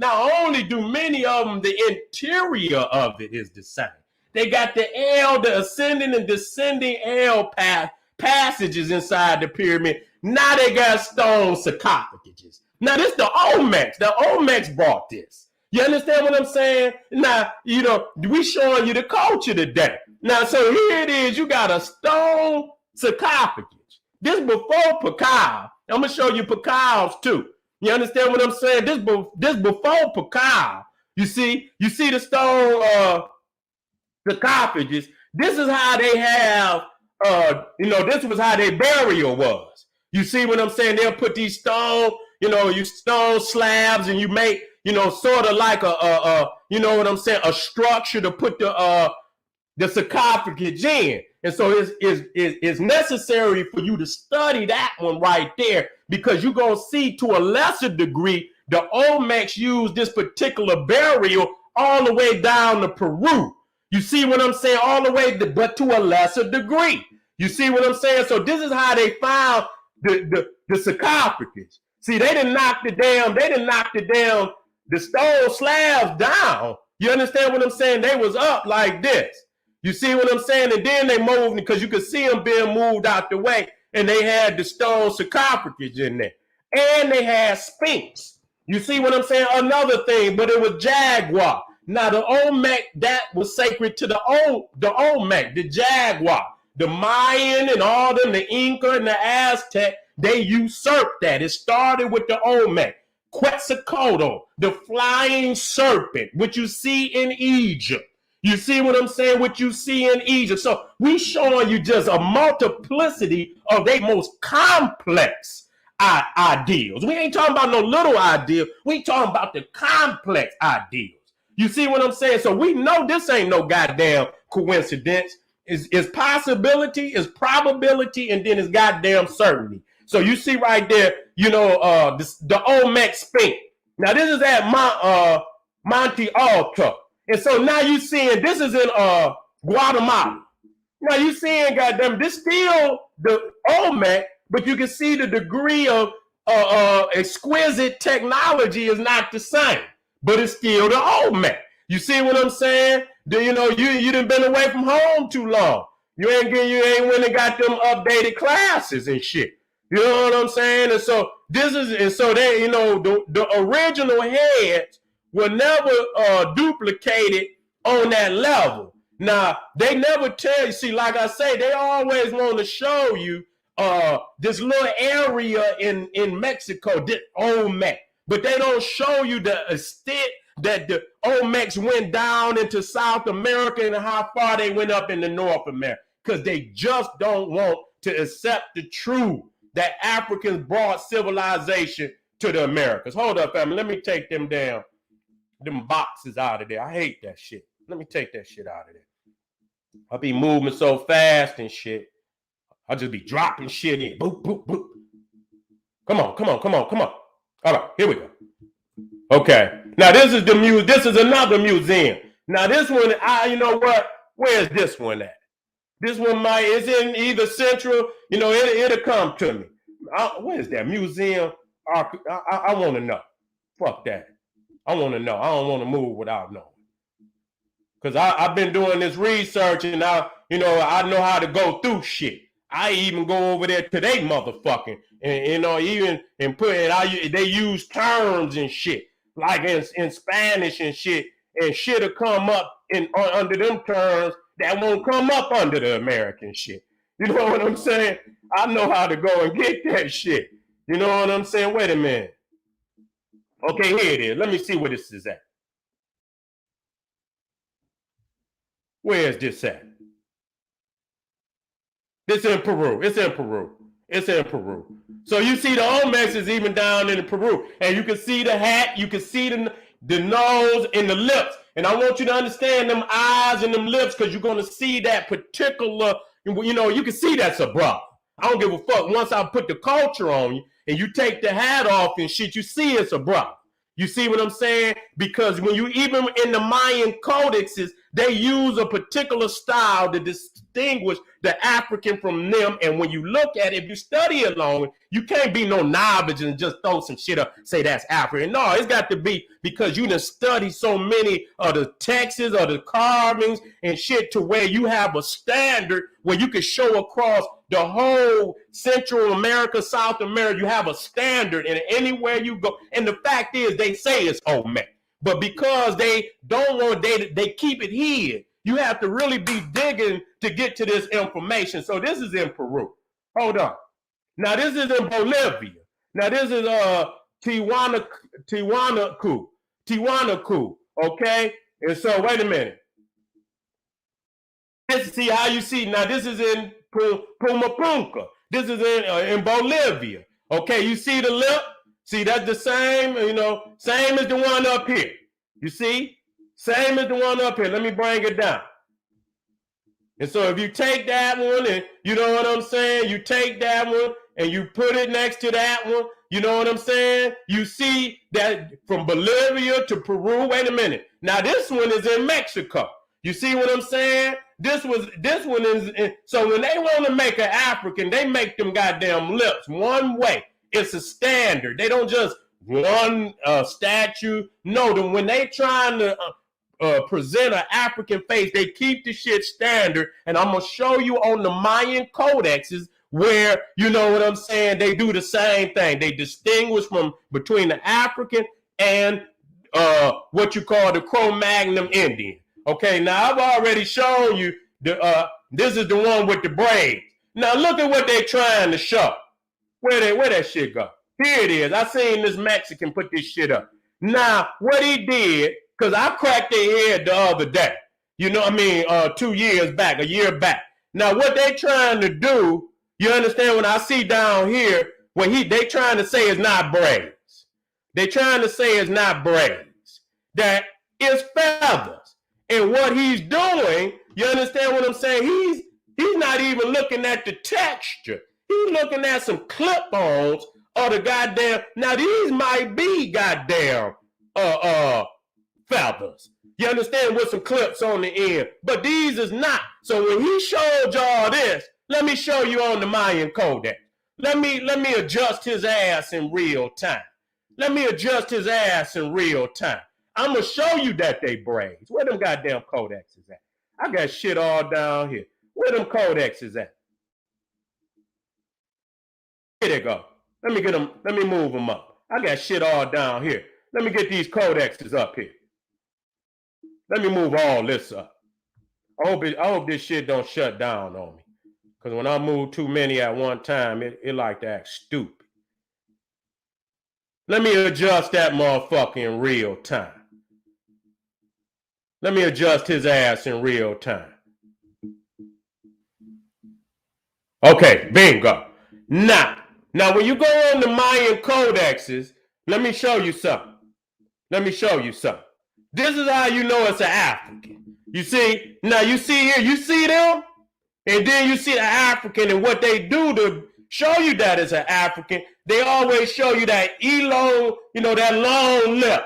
only do many of them, the interior of it is the same. They got the ascending and descending passages inside the pyramid. Now they got stone sarcophages. Now this the Olmecs. The Olmecs brought this. You understand what I'm saying? Now, we showing you the culture today. Now, so here it is. You got a stone sarcophagus. This before Pakal. I'm going to show you Pakals too. You understand what I'm saying? This before Pakal. You see the stone sarcophagus. This is how they have, this was how their burial was. You see what I'm saying? They'll put these stone, stone slabs, and you make, sort of like a structure to put the sarcophagus in. And so it's necessary for you to study that one right there, because you're going to see to a lesser degree the Olmecs use this particular burial all the way down to Peru. You see what I'm saying? All the way, but to a lesser degree. You see what I'm saying? So this is how they found the sarcophagus. See, they didn't knock the stone slabs down. You understand what I'm saying? They was up like this. You see what I'm saying? And then they moved, because you could see them being moved out the way, and they had the stone sarcophagus in there. And they had Sphinx. You see what I'm saying? Another thing, but it was jaguar. Now the Olmec, that was sacred to the Olmec, the jaguar. The Mayan and all them, the Inca and the Aztec, they usurped that. It started with the Olmec. Quetzalcoatl, the flying serpent, which you see in Egypt. You see what I'm saying? What you see in Egypt. So we showing you just a multiplicity of their most complex ideals. We ain't talking about no little ideal. We talking about the complex ideals. You see what I'm saying? So we know this ain't no goddamn coincidence. It's possibility, it's probability, and then it's goddamn certainty. So you see right there, the Olmec Sphinx. Now this is at Monte Alto. And so now you seeing, this is in Guatemala. Now you seeing, goddamn, this still the Olmec, but you can see the degree of exquisite technology is not the same, but it's still the Olmec. You see what I'm saying? You done been away from home too long. You ain't went and got them updated classes and shit. You know what I'm saying? And so they, the original heads were never duplicated on that level. Now, they never tell you, see, like I say, they always want to show you this little area in Mexico, this Olmec, but they don't show you the extent that the Olmecs went down into South America and how far they went up into North America, because they just don't want to accept the truth that Africans brought civilization to the Americas. Hold up, family. Let me take them boxes out of there. I hate that shit. Let me take that shit out of there. I be moving so fast and shit. I just be dropping shit in. Boop, boop, boop. Come on. All right, here we go. Okay. Now this is this is another museum. Now this one, you know what? Where's this one at? This one is in either Central, it'll come to me. Where's that museum? I want to know. Fuck that. I want to know. I don't want to move without knowing. Because I've been doing this research, and I know how to go through shit. I even go over there to they motherfucking, and they use terms and shit, like in Spanish and shit'll come up under them terms, that won't come up under the American shit. You know what I'm saying? I know how to go and get that shit. You know what I'm saying? Wait a minute. Okay, here it is. Let me see where this is at. Where is this at? This in Peru. It's in Peru. It's in Peru. So you see the Olmecs is even down in Peru. And you can see the hat, you can see the nose and the lips. And I want you to understand them eyes and them lips, because you're going to see that particular, you can see that's a bra. I don't give a fuck. Once I put the culture on you and you take the hat off and shit, you see it's a bra. You see what I'm saying? Because when you, even in the Mayan codexes, they use a particular style to distinguish the African from them. And when you look at it, if you study it long, you can't be no novice and just throw some shit up, say that's African. No, it's got to be because you done studied so many of the texts or the carvings and shit to where you have a standard where you can show across the whole Central America, South America. You have a standard, and anywhere you go. And the fact is, they say it's OLMEC, but because they don't want, they keep it hid. You have to really be digging to get to this information. So this is in Peru. Hold on. Now this is in Bolivia. Now this is Tiwanaku. Okay. And so wait a minute. See how you see. Now this is in Pumapunka. This is in Bolivia. Okay, you see the lip? See, that's the same, same as the one up here. You see? Same as the one up here. Let me bring it down. And so if you take that one and, you know what I'm saying? You take that one and you put it next to that one. You know what I'm saying? You see that from Bolivia to Peru. Wait a minute. Now this one is in Mexico. You see what I'm saying? This one is, so when they want to make an African, they make them goddamn lips one way. It's a standard. They don't just one statue. No, when they trying to present an African face, they keep the shit standard. And I'm going to show you on the Mayan codexes where, you know what I'm saying, they do the same thing. They distinguish between the African and what you call the Cro-Magnon Indian. Okay, now I've already shown you this is the one with the braids. Now look at what they're trying to show. Where that shit go? Here it is. I seen this Mexican put this shit up. Now what he did, because I cracked their head the other day. 2 years back, a year back. Now what they trying to do, you understand, when I see down here, they trying to say it's not braids. They trying to say it's not braids. That it's feathers. And what he's doing, you understand what I'm saying? He's not even looking at the texture. He's looking at some clip-ons or the goddamn. Now these might be goddamn feathers. You understand, with some clips on the end, but these is not. So when he showed y'all this, let me show you on the Mayan Codex. Let me adjust his ass in real time. Let me adjust his ass in real time. I'm going to show you that they braids. Where them goddamn codexes at? I got shit all down here. Where them codexes at? Here they go. Let me get them. Let me move them up. I got shit all down here. Let me get these codexes up here. Let me move all this up. I hope this shit don't shut down on me. Because when I move too many at one time, it like to act stupid. Let me adjust that motherfucker in real time. Let me adjust his ass in real time. Okay, bingo. Now when you go on the Mayan codexes, let me show you something. This is how you know it's an African. You see, now you see here, you see them? And then you see the African, and what they do to show you that it's an African, they always show you that elong, that long lip.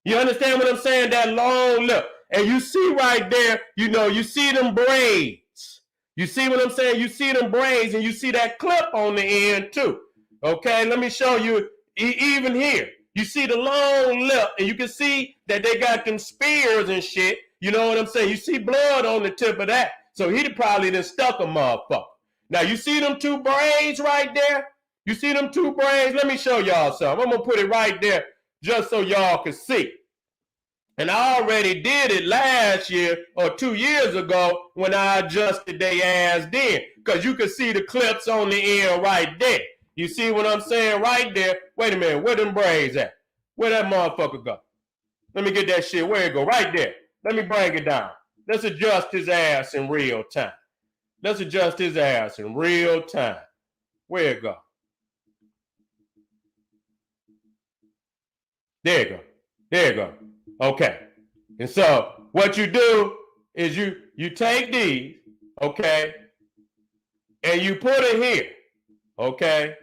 You understand what I'm saying? That long lip. And you see right there, you see them braids. You see what I'm saying? You see them braids, and you see that clip on the end too. Okay, let me show you even here. You see the long lip, and you can see that they got them spears and shit. You know what I'm saying? You see blood on the tip of that. So he probably done stuck a motherfucker. Now you see them two braids right there? You see them two braids? Let me show y'all something. I'm going to put it right there just so y'all can see. And I already did it last year or 2 years ago when I adjusted their ass then. Because you can see the clips on the end right there. You see what I'm saying right there? Wait a minute, where them braids at? Where that motherfucker go? Let me get that shit. Where it go? Right there. Let me bring it down. Let's adjust his ass in real time. Let's adjust his ass in real time. Where it go? There you go. There you go. Okay. And so what you do is you take these, okay, and you put it here, okay,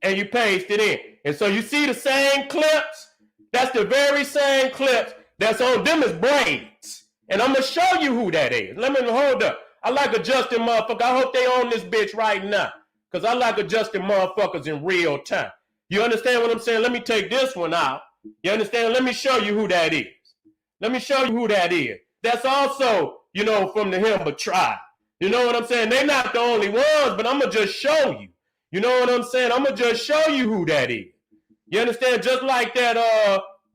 and you paste it in. And so you see the same clips. That's the very same clips that's on them as braids. And I'm going to show you who that is. Let me hold up. I like adjusting motherfuckers. I hope they own this bitch right now. Because I like adjusting motherfuckers in real time. You understand what I'm saying? Let me take this one out. You understand? Let me show you who that is. Let me show you who that is. That's also, you know, from the Himba tribe. You know what I'm saying? They're not the only ones, but I'm going to just show you. You know what I'm saying? I'm going to just show you who that is. You understand? Just like that,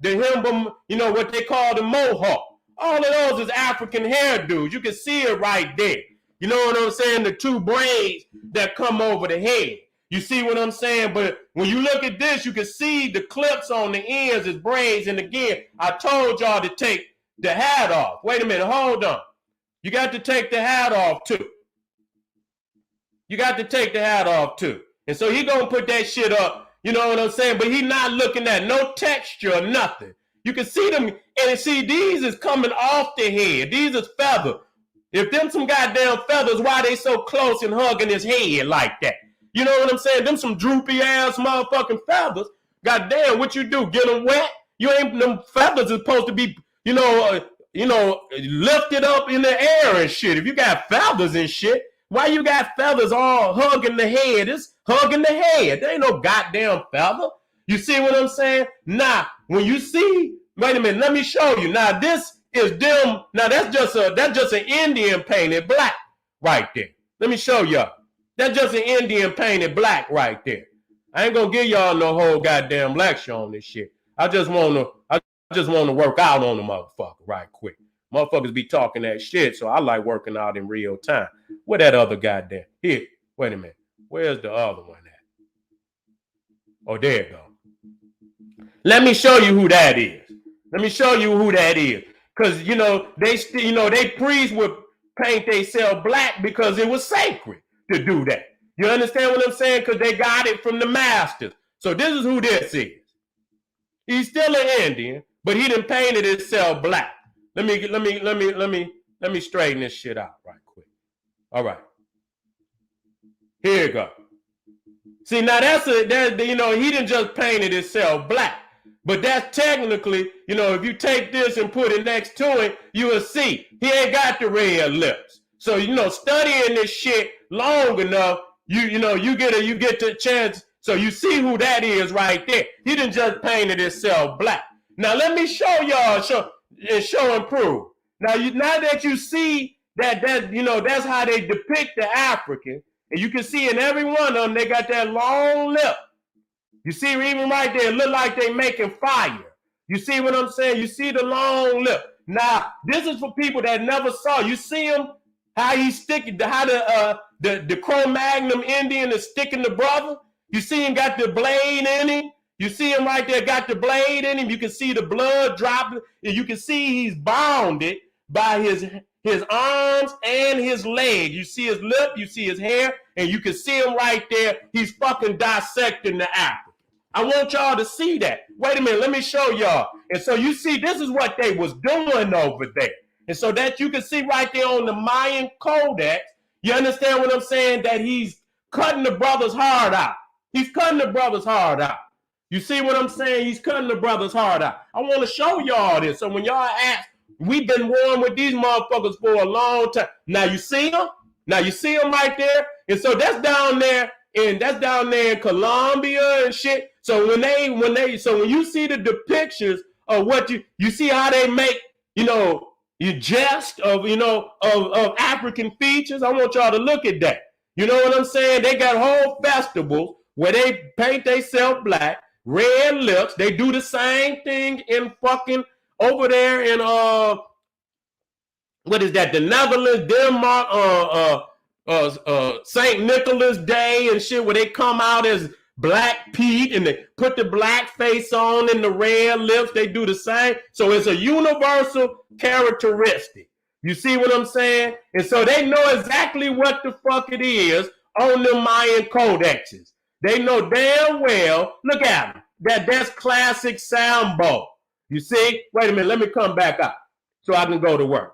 the Himba, you know, what they call the Mohawk. All of those is African hairdos. You can see it right there. You know what I'm saying? The two braids that come over the head. You see what I'm saying? But when you look at this, you can see the clips on the ends as braids. And again, I told y'all to take the hat off. Wait a minute. Hold on. You got to take the hat off too. You got to take the hat off too. And so he gonna put that shit up. You know what I'm saying? But he not looking at no texture or nothing. You can see them. And see, these is coming off the head. These is feathers. If them some goddamn feathers, why they so close and hugging his head like that? You know what I'm saying? Them some droopy ass motherfucking feathers. Goddamn, what you do? Get them wet? You ain't, them feathers is supposed to be, lifted up in the air and shit. If you got feathers and shit, why you got feathers all hugging the head? It's hugging the head. There ain't no goddamn feather. You see what I'm saying? Nah, when you see, wait a minute, let me show you. Now this is them. Now that's just an Indian painted black right there. Let me show y'all. That's just an Indian painted black right there. I ain't gonna give y'all no whole goddamn lecture on this shit. I just wanna work out on the motherfucker right quick. Motherfuckers be talking that shit, so I like working out in real time. Where that other goddamn here? Wait a minute. Where's the other one at? Oh, there you go. Let me show you who that is. Let me show you who that is. Cause they priests would paint themselves black because it was sacred to do that. You understand what I'm saying? Because they got it from the masters. So this is who this is. He's still an Indian, but he done painted himself black. Let me straighten this shit out right quick. All right. Here you go. See, now he didn't just painted himself black. But that's technically, if you take this and put it next to it, you will see he ain't got the red lips. So, studying this shit long enough, you get the chance. So you see who that is right there. He didn't just painted himself black. Now let me show y'all, show and prove. Now that you see that's how they depict the African, and you can see in every one of them they got that long lip. You see even right there, it look like they making fire. You see what I'm saying? You see the long lip. Now this is for people that never saw. You see him how he's sticking, how the Cro-Magnon Indian is sticking the brother. You see him got the blade in him. You see him right there, got the blade in him. You can see the blood dropping. And you can see he's bounded by his arms and his leg. You see his lip, you see his hair, and you can see him right there. He's fucking dissecting the African. I want y'all to see that. Wait a minute, let me show y'all. And so you see, this is what they was doing over there. And so that you can see right there on the Mayan Codex, you understand what I'm saying? That he's cutting the brother's heart out. He's cutting the brother's heart out. You see what I'm saying? He's cutting the brother's heart out. I want to show y'all this. So when y'all ask, we've been warring with these motherfuckers for a long time. Now you see them? Now you see them right there? And so that's down there in Colombia and shit. So when you see the depictions of what you see how they make, you jest of African features. I want y'all to look at that. You know what I'm saying? They got whole festivals where they paint themselves black, red lips. They do the same thing in fucking over there in what is that? The Netherlands, Denmark, St. Nicholas Day and shit, where they come out as Black Pete and they put the black face on and the red lips. They do the same. So it's a universal characteristic. You see what I'm saying? And so they know exactly what the fuck it is on the Mayan codexes. They know damn well. Look at them. That's classic Sambo. You see? Wait a minute. Let me come back up so I can go to work.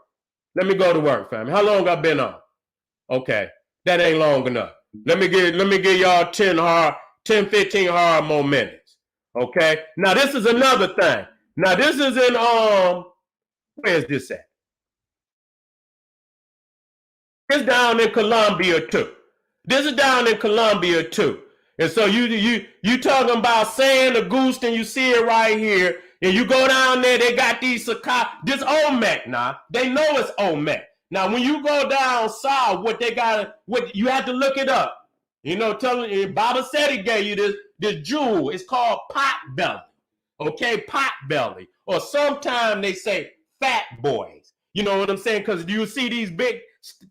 Let me go to work, family. How long I been on? Okay, that ain't long enough. Let me give y'all 10, 15 hard more minutes. Okay. Now this is another thing. Now this is in where is this at? It's down in Colombia too. This is down in Colombia too. And so you talking about San Agustin, you see it right here. And you go down there, they got these this OLMEC now. They know it's OLMEC. Now, when you go down south, what you have to look it up. You know, Baba said he gave you this jewel. It's called pot belly. Okay, pot belly. Or sometimes they say fat boys. You know what I'm saying? Because you see these big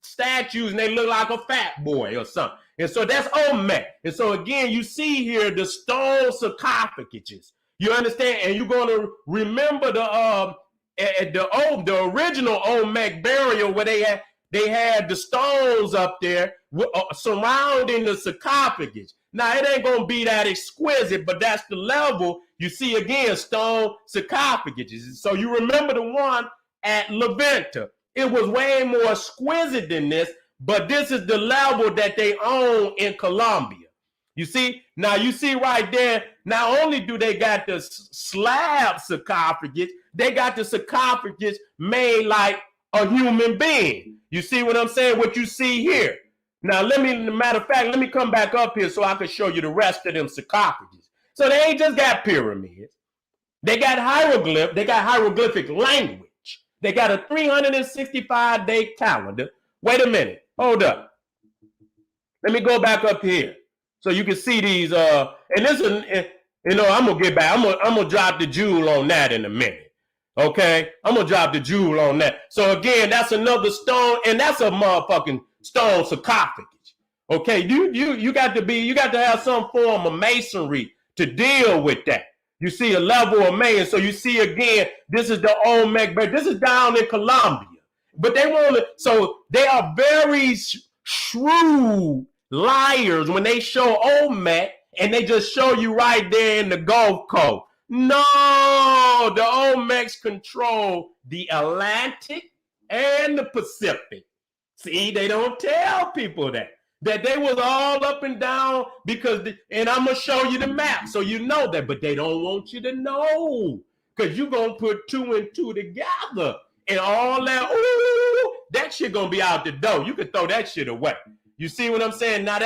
statues and they look like a fat boy or something. And so that's OLMEC. And so again, you see here the stone sarcophaguses. You understand? And you're going to remember the original OLMEC burial where they had the stones up there surrounding the sarcophagus. Now, it ain't going to be that exquisite, but that's the level. You see, again, stone sarcophaguses. So you remember the one at La Venta. It was way more exquisite than this, but this is the level that they own in Colombia. You see? Now, you see right there, not only do they got the slab sarcophagus, they got the sarcophagus made like a human being. You see what I'm saying? What you see here. Now, matter of fact, let me come back up here so I can show you the rest of them sarcophagus. So they ain't just got pyramids. They got hieroglyphic language. They got a 365-day calendar. Wait a minute. Hold up. Let me go back up here. So you can see these, and this is, you know, I'm gonna get back. I'm gonna drop the jewel on that in a minute. Okay, I'm gonna drop the jewel on that. So again, that's another stone, and that's a motherfucking stone sarcophagus. Okay, you got to have some form of masonry to deal with that. You see a level of man. So you see again, this is the OLMEC, but this is down in Colombia. But they are very shrewd liars when they show OLMEC and they just show you right there in the Gulf Coast. No, the OLMECs control the Atlantic and the Pacific. See, they don't tell people that they was all up and down and I'm going to show you the map so you know that, but they don't want you to know because you're going to put 2 and 2 together and all that, that shit going to be out the door. You can throw that shit away. You see what I'm saying? Now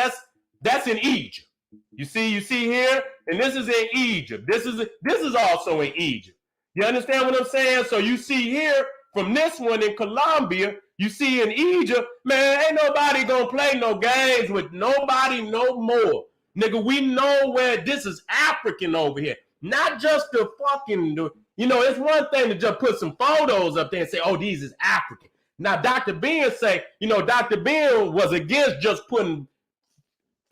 that's in Egypt. You see here, and this is in Egypt. This is also in Egypt. You understand what I'm saying? So you see here from this one in Colombia, you see in Egypt, man, ain't nobody gonna play no games with nobody no more. Nigga, we know where this is African over here. Not just the fucking, you know, it's one thing to just put some photos up there and say, oh, these is African. Now, Dr. Ben say, you know, Dr. Ben was against just putting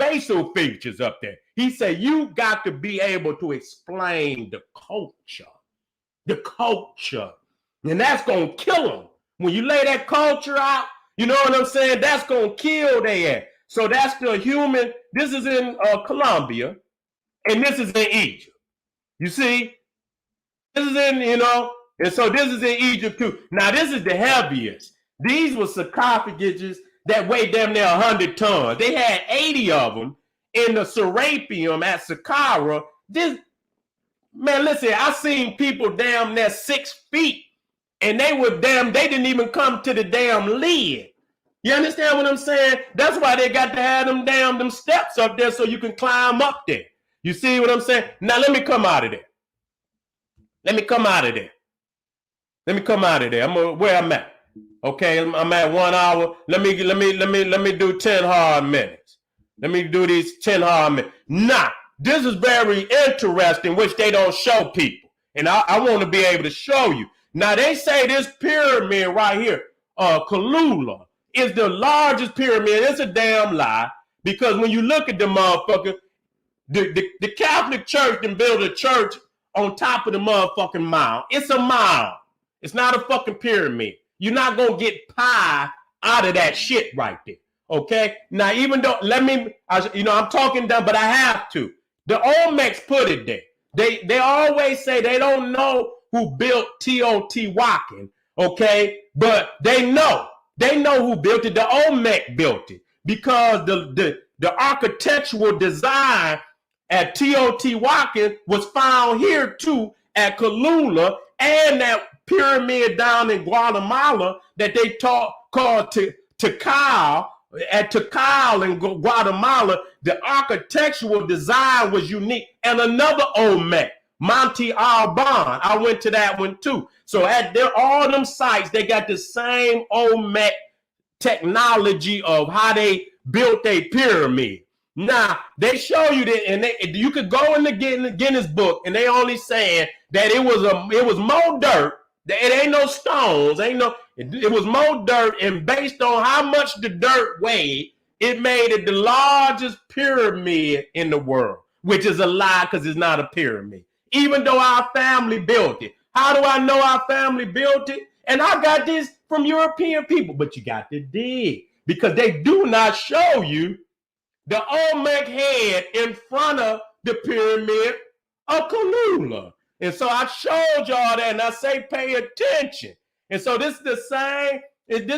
facial features up there. He said, you got to be able to explain the culture. The culture. And that's going to kill them. When you lay that culture out, you know what I'm saying? That's going to kill their ass. So that's the human. This is in Colombia, and this is in Egypt. You see? This is in, you know, and so this is in Egypt too. Now, this is the heaviest. These were sarcophaguses that weighed damn near 100 tons. They had 80 of them in the Serapeum at Saqqara. This, man, listen, I seen people damn near 6 feet, and they didn't even come to the damn lid. You understand what I'm saying? That's why they got to have them steps up there so you can climb up there. You see what I'm saying? Now, let me come out of there. I'm where I'm at. Okay, I'm at 1 hour. Let me do 10 hard minutes. Let me do these 10 hard minutes. Nah, this is very interesting, which they don't show people. And I want to be able to show you. Now they say this pyramid right here, Kalula, is the largest pyramid. It's a damn lie, because when you look at the motherfucker, the Catholic Church can build a church on top of the motherfucking mound. It's a mound. It's not a fucking pyramid. You're not gonna get pie out of that shit right there. Okay? Now, even though, I'm talking down, but I have to. The Olmecs put it there. They always say they don't know who built Teotihuacan, okay? But they know who built it. The OLMEC built it, because the architectural design at Teotihuacan was found here too at Kalula, and that pyramid down in Guatemala that they called Tikal. At Tikal in Guatemala, the architectural design was unique. And another OLMEC, Monte Alban, I went to that one too. So at all them sites, they got the same OLMEC technology of how they built a pyramid. Now, they show you that, and you could go in the Guinness book, and they only saying that it was more dirt. It ain't no stones, it was more dirt, and based on how much the dirt weighed, it made it the largest pyramid in the world, which is a lie, because it's not a pyramid. Even though our family built it. How do I know our family built it? And I got this from European people, but you got to dig, because they do not show you the Olmec head in front of the pyramid of Kalula. And so I showed y'all that, and I say pay attention. And so this is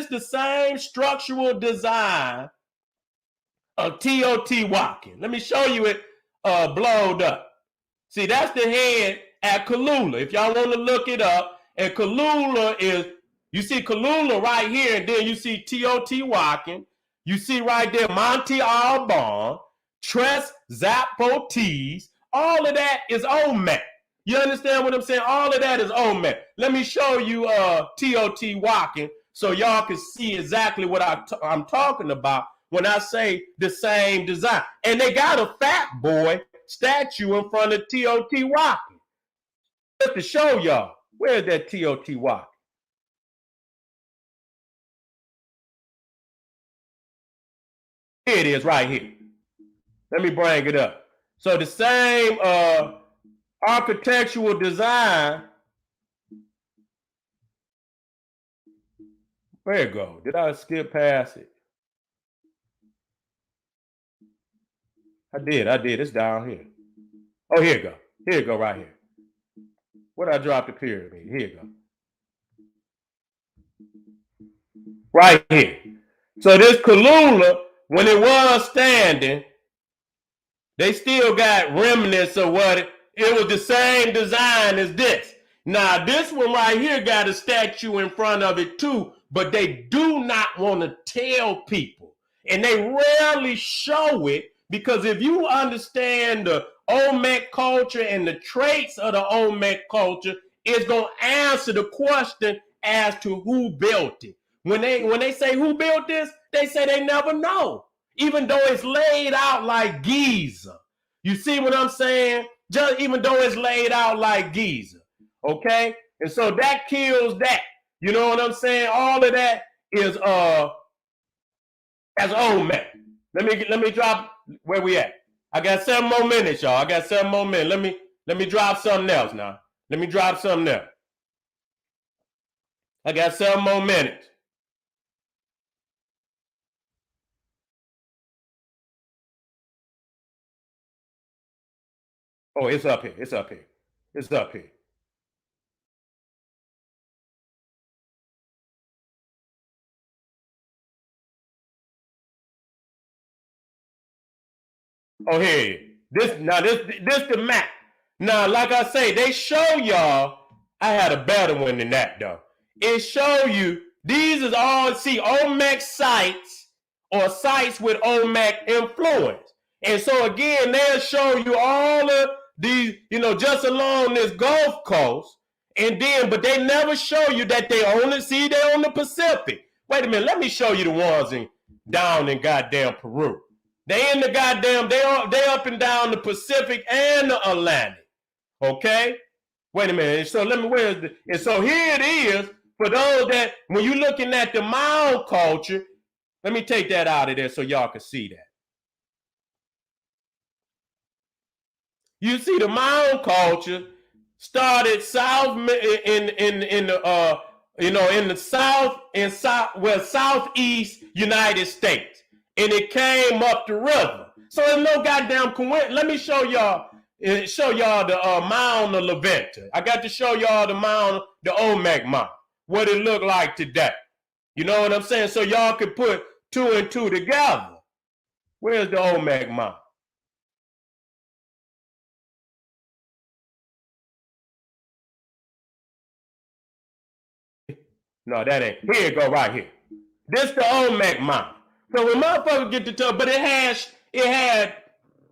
the same structural design of Teotihuacan. Let me show you it blowed up. See, that's the head at Kalula. If y'all want to look it up, and Kalula is, you see Kalula right here, and then you see Teotihuacan. You see right there Monte Alban, Tres Zapotes. All of that is OLMEC. You understand what I'm saying? All of that is OLMEC. Let me show you Teotihuacan so y'all can see exactly what I'm talking about when I say the same design. And they got a fat boy statue in front of Teotihuacan. Just to show y'all, where's that Teotihuacan? Here it is right here. Let me bring it up. So the same architectural design. Where it go? Did I skip past it? I did. It's down here. Oh, here it go. Here it go right here. Where did I drop the pyramid? Here it go. Right here. So this Kalula, when it was standing, they still got remnants of what it was the same design as this. Now, this one right here got a statue in front of it too, but they do not want to tell people. And they rarely show it, because if you understand the Olmec culture and the traits of the Olmec culture, it's going to answer the question as to who built it. When they say who built this, they say they never know, even though it's laid out like Giza. You see what I'm saying? Just even though it's laid out like Giza. Okay? And so that kills that. You know what I'm saying? All of that is as Olmec. Let me drop where we at. I got 7 more minutes, y'all. I got 7 more minutes. Let me drop something else now. Let me drop something else. I got 7 more minutes. Oh, it's up here. It's up here. It's up here. Oh, here. This the map. Now, like I say, they show y'all. I had a better one than that though. It show you these is all OLMEC sites or sites with OLMEC influence. And so again, they'll show you all of these, just along this Gulf Coast, and then, but they never show you that they're on the Pacific. Wait a minute, let me show you the ones down in goddamn Peru. They in the goddamn, they up and down the Pacific and the Atlantic. Okay? Wait a minute. So let me, where's the, and so here it is for those that, when you're looking at the mound culture, let me take that out of there so y'all can see that. You see the mound culture started south in the in the southeast United States, and it came up the river. So there's no goddamn coincidence. Let me show y'all the mound of Levanta. I got to show y'all the mound, the Olmec mound, what it looked like today. You know what I'm saying? So y'all could put two and two together. Where's the Olmec mound? No, that ain't. Here it go right here. This the Olmec mound. So when motherfuckers get to talk, but it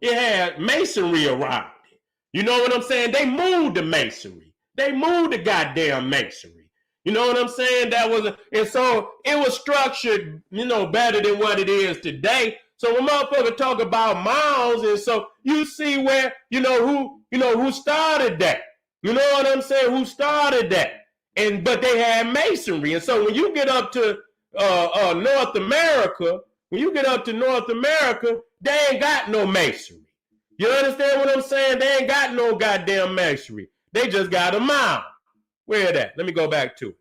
had masonry around it. You know what I'm saying? They moved the masonry. They moved the goddamn masonry. You know what I'm saying? And so it was structured, better than what it is today. So when motherfuckers talk about mounds, and so you see where, who started that. You know what I'm saying? Who started that? But they had masonry. And so when you get up to North America, they ain't got no masonry. You understand what I'm saying? They ain't got no goddamn masonry. They just got a mound. Where that? Let me go back to it.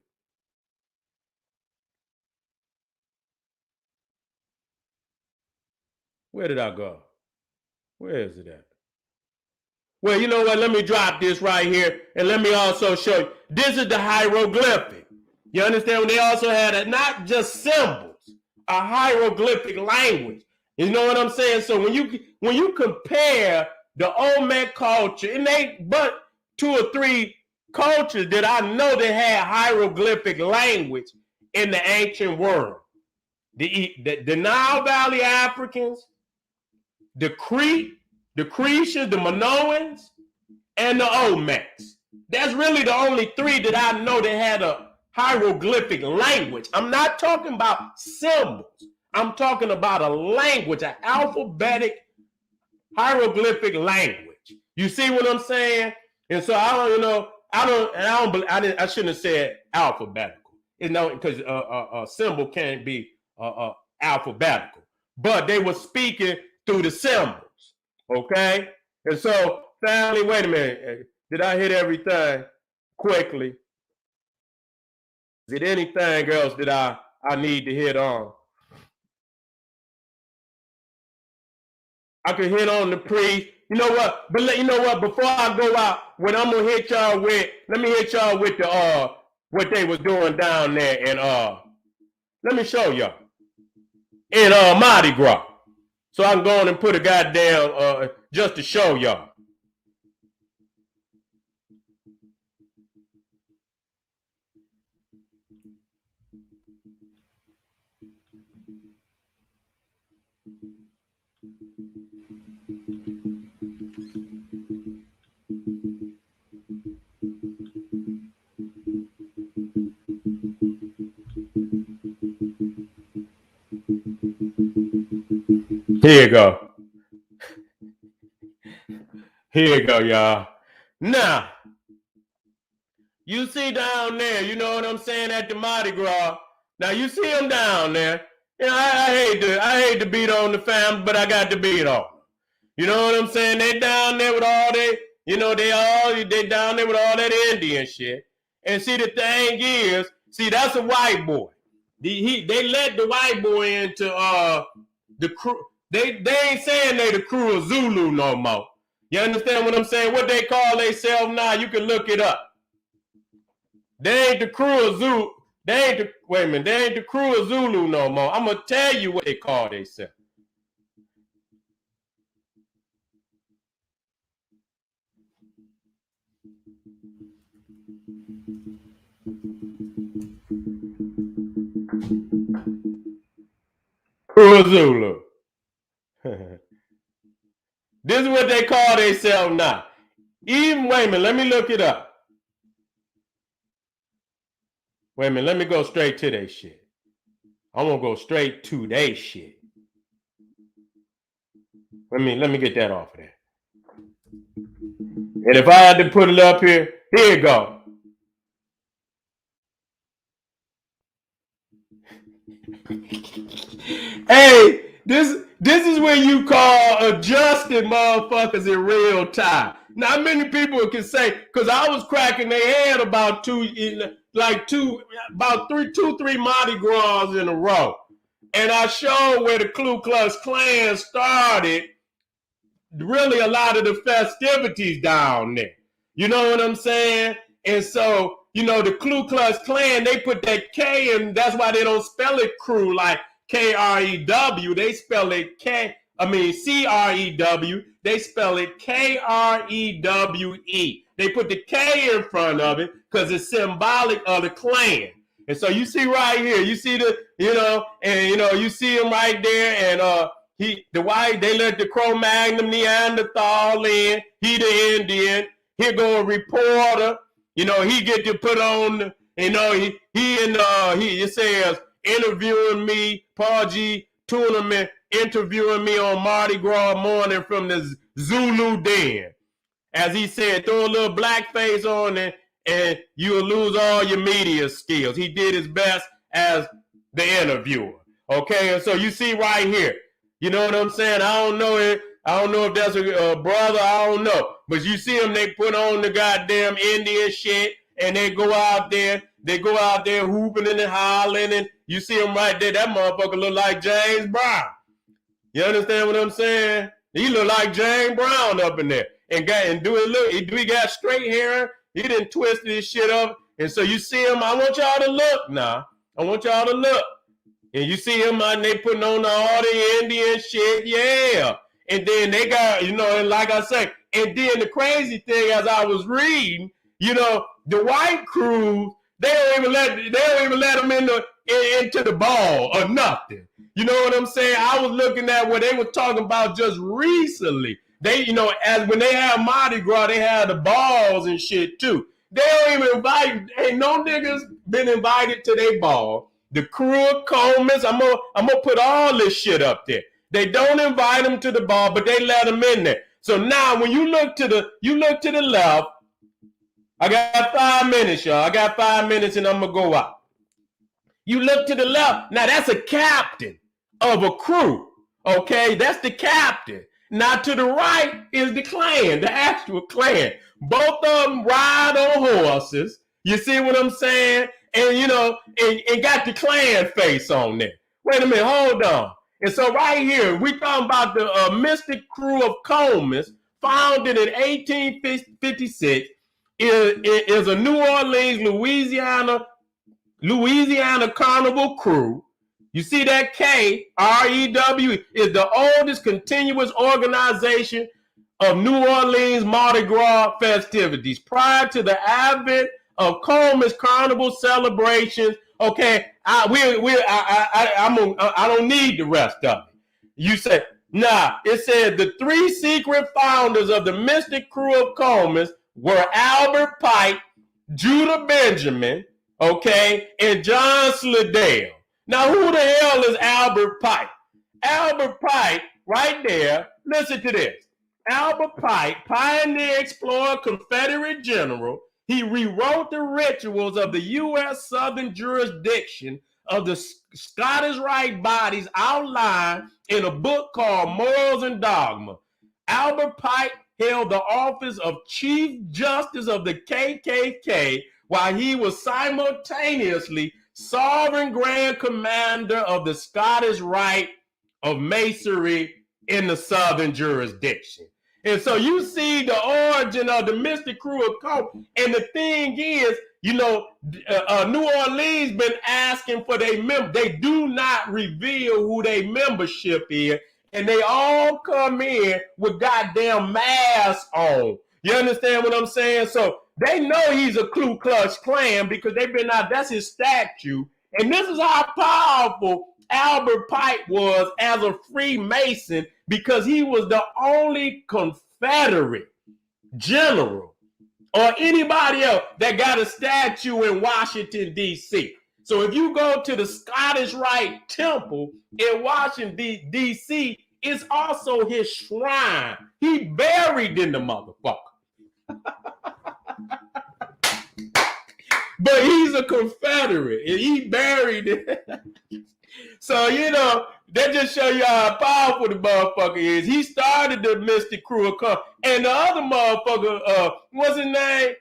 Where did I go? Where is it at? Well, you know what? Let me drop this right here, and let me also show you. This is the hieroglyphic. You understand? When they also had not just symbols, a hieroglyphic language. You know what I'm saying? So when you compare the Olmec culture, and but two or three cultures that I know that had hieroglyphic language in the ancient world. The Nile Valley Africans, the Cretians, the Minoans, and the Olmecs. That's really the only three that I know that had a hieroglyphic language. I'm not talking about symbols. I'm talking about a language, an alphabetic hieroglyphic language. You see what I'm saying? And so I shouldn't have said alphabetical. Because a symbol can't be alphabetical. But they were speaking through the symbols. Okay? And so, family, wait a minute. Did I hit everything quickly? Is there anything else that I need to hit on? I could hit on the priest. You know what? But you know what? Before I go out, what I'm gonna hit y'all with, let me hit y'all with the what they was doing down there, and let me show y'all in Mardi Gras. So I can go on and put a goddamn just to show y'all. Here you go. Here you go, y'all. Now, you see down there, you know what I'm saying, at the Mardi Gras. Now you see them down there. You know, I hate to beat on the family, but I got to beat on them. You know what I'm saying? They down there with all they down there with all that Indian shit. And see, the thing is, that's a white boy. They let the white boy into the crew. They ain't saying they the crew of Zulu no more. You understand what I'm saying? What they call themselves now, you can look it up. They ain't the crew of Zulu. They ain't the crew of Zulu no more. I'm gonna tell you what they call themselves. Crew of Zulu. This is what they call themselves now. Wait a minute, let me look it up. Wait a minute, let me go straight to their shit. I'm gonna go straight to their shit. Let me get that off of there. And if I had to put it up here, Here you go. Hey, this is when you call adjusting motherfuckers in real time. Not many people can say, because I was cracking their head about three Mardi Gras in a row. And I showed where the Ku Klux Klan started really a lot of the festivities down there. You know what I'm saying? And so, the Ku Klux Klan, they put that K in, that's why they don't spell it crew like Krew. They spell it Crew. They spell it Krewe. They put the K in front of it because it's symbolic of the Klan. And so you see right here, you see you see him right there, and they let the Cro-Magnon Neanderthal in. He the Indian. Here go a reporter. He get to put on. It says interviewing me, Paul G. Tournament interviewing me on Mardi Gras morning from the Zulu Den. As he said, throw a little blackface on it, and you'll lose all your media skills. He did his best as the interviewer. Okay, and so you see right here. You know what I'm saying? I don't know if that's a brother. I don't know. But you see them, they put on the goddamn Indian shit, and they go out there. They go out there hooping and hollering, and you see them right there. That motherfucker look like James Brown. You understand what I'm saying? He look like James Brown up in there. And do he got straight hair? He didn't twist this shit up. And so you see him. I want y'all to look now. I want y'all to look. And you see him and they putting on all the Indian shit. Yeah. And then they got, and like I say, and then the crazy thing as I was reading, the white crew, they don't even let them into the ball or nothing. You know what I'm saying? I was looking at what they were talking about just recently. They, as when they have Mardi Gras, they have the balls and shit too. They don't even invite, ain't no niggas been invited to their ball. The crew of Coleman's, I'm gonna put all this shit up there. They don't invite them to the ball, but they let them in there. So now when you look to the left, I got 5 minutes, y'all. I got 5 minutes and I'm gonna go out. You look to the left, now that's a captain of a crew. Okay, that's the captain. Now to the right is the Klan, the actual Klan. Both of them ride on horses. You see what I'm saying? And and got the Klan face on there. Wait a minute, hold on. And so right here, we talking about the Mystic Crew of Coleman's, founded in 1856, is a New Orleans, Louisiana carnival crew. You see that K, REW, is the oldest continuous organization of New Orleans Mardi Gras festivities. Prior to the advent of Coleman's carnival celebrations, okay, I don't need the rest of it. You say, nah, it said the three secret founders of the Mystic Crew of Coleman's were Albert Pike, Judah Benjamin, okay, and John Slidell. Now, who the hell is Albert Pike? Albert Pike, right there, listen to this. Albert Pike, pioneer, explorer, Confederate general, he rewrote the rituals of the U.S. Southern jurisdiction of the Scottish Rite bodies outlined in a book called Morals and Dogma. Albert Pike held the office of Chief Justice of the KKK while he was simultaneously Sovereign Grand Commander of the Scottish Rite of Masonry in the Southern jurisdiction. And so you see the origin of the Mystic Crew of Coleman. And the thing is, New Orleans been asking for their members. They do not reveal who their membership is. And they all come in with goddamn masks on. You understand what I'm saying? So they know he's a Ku Klux Klan because they've been out. That's his statue. And this is how powerful Albert Pike was as a Freemason, because he was the only Confederate general or anybody else that got a statue in Washington, D.C. So if you go to the Scottish Rite Temple in Washington, D.C., it's also his shrine. He buried in the motherfucker. but he's a Confederate and he buried it. So, you know, that just show you how powerful the motherfucker is. He started the Mystic Crew of and the other motherfucker, what's his name?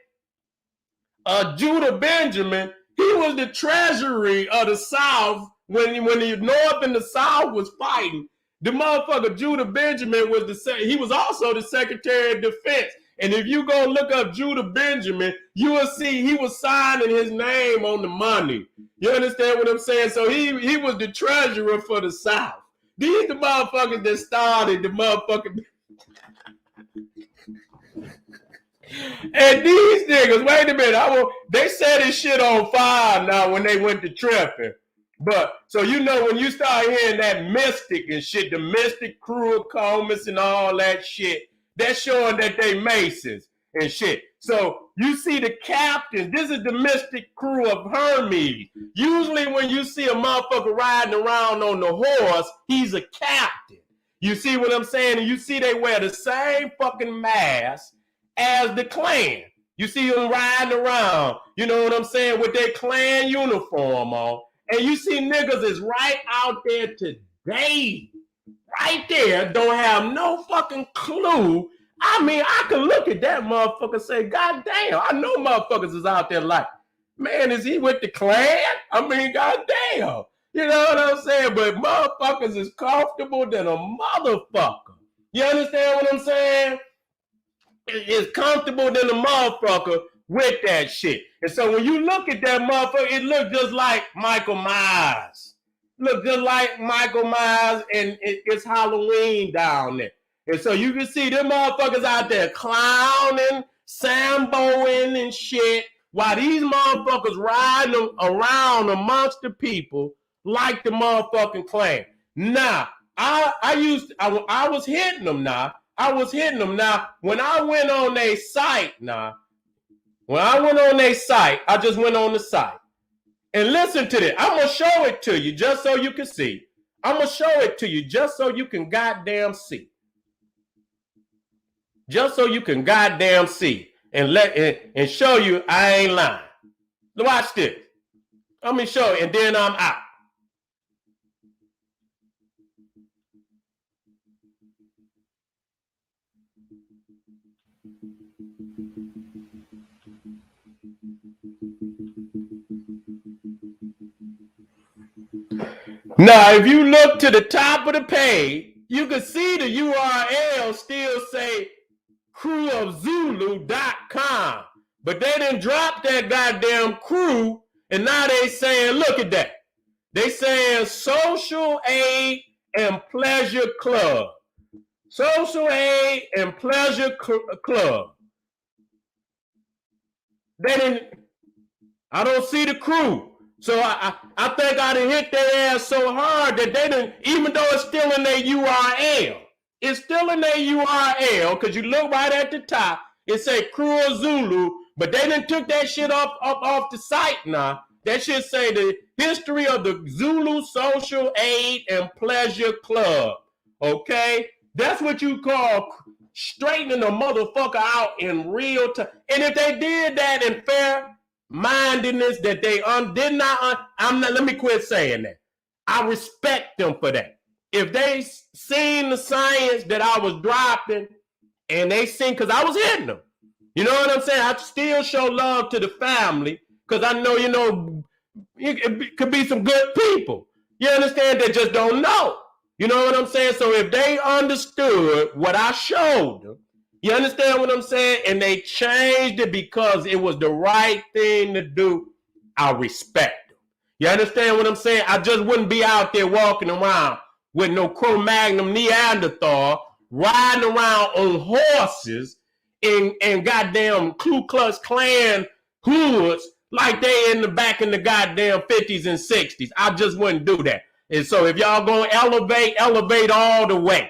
Judah Benjamin. He was the treasury of the South when the North and the South was fighting. The motherfucker Judah Benjamin he was also the Secretary of Defense. And if you go look up Judah Benjamin, you will see he was signing his name on the money. You understand what I'm saying? So he was the treasurer for the South. These the motherfuckers that started the motherfucking. And these niggas, wait a minute, they set this shit on fire now when they went to tripping. But, so you know when you start hearing that mystic and shit, the Mystic Crew of Comus and all that shit, that's showing that they Masons and shit. So you see the captains, this is the Mystic Crew of Hermes. Usually when you see a motherfucker riding around on the horse, he's a captain. You see what I'm saying? And you see they wear the same fucking mask as the Klan. You see them riding around, you know what I'm saying, with their Klan uniform on. And you see niggas is right out there today, right there, don't have no fucking clue. I mean, I can look at that motherfucker and say, God damn, I know motherfuckers is out there like, man, is he with the Klan? I mean, God damn. You know what I'm saying? But motherfuckers is comfortable than a motherfucker. You understand what I'm saying? It's comfortable than a motherfucker with that shit. And so when you look at that motherfucker, it looks just like Michael Myers. Look just like Michael Myers, and it's Halloween down there. And so you can see them motherfuckers out there clowning, samboing and shit, while these motherfuckers riding around amongst the people like the motherfucking Klan. Now, I was hitting them now. When I went on their site I just went on the site. And listen to this. I'm going to show it to you just so you can see. I'm going to show it to you just so you can goddamn see. Just so you can goddamn see. And show you I ain't lying. Watch this. Let me show you, and then I'm out. Now, if you look to the top of the page, you can see the URL still say crewofzulu.com. But they didn't drop that goddamn crew, and now they saying, look at that. They saying Social Aid and Pleasure Club. Social Aid and Pleasure Club. They didn't, I don't see the crew. So I think I done hit their ass so hard that they didn't, even though it's still in their URL. It's still in their URL, because you look right at the top, it say Crew of Zulu, but they done took that shit up off the site now. That shit say the history of the Zulu Social Aid and Pleasure Club. Okay? That's what you call straightening a motherfucker out in real time. And if they did that in fair mindedness that they did not, let me quit saying that. I respect them for that. If they seen the science that I was dropping and they seen, because I was hitting them. You know what I'm saying? I still show love to the family because I know, you know, it could be some good people. You understand? They just don't know. You know what I'm saying? So if they understood what I showed them, you understand what I'm saying? And they changed it because it was the right thing to do, I respect them. You understand what I'm saying? I just wouldn't be out there walking around with no Cro-Magnon Neanderthal riding around on horses and goddamn Ku Klux Klan hoods like they in the back in the goddamn 50s and 60s. I just wouldn't do that. And so if y'all gonna elevate all the way.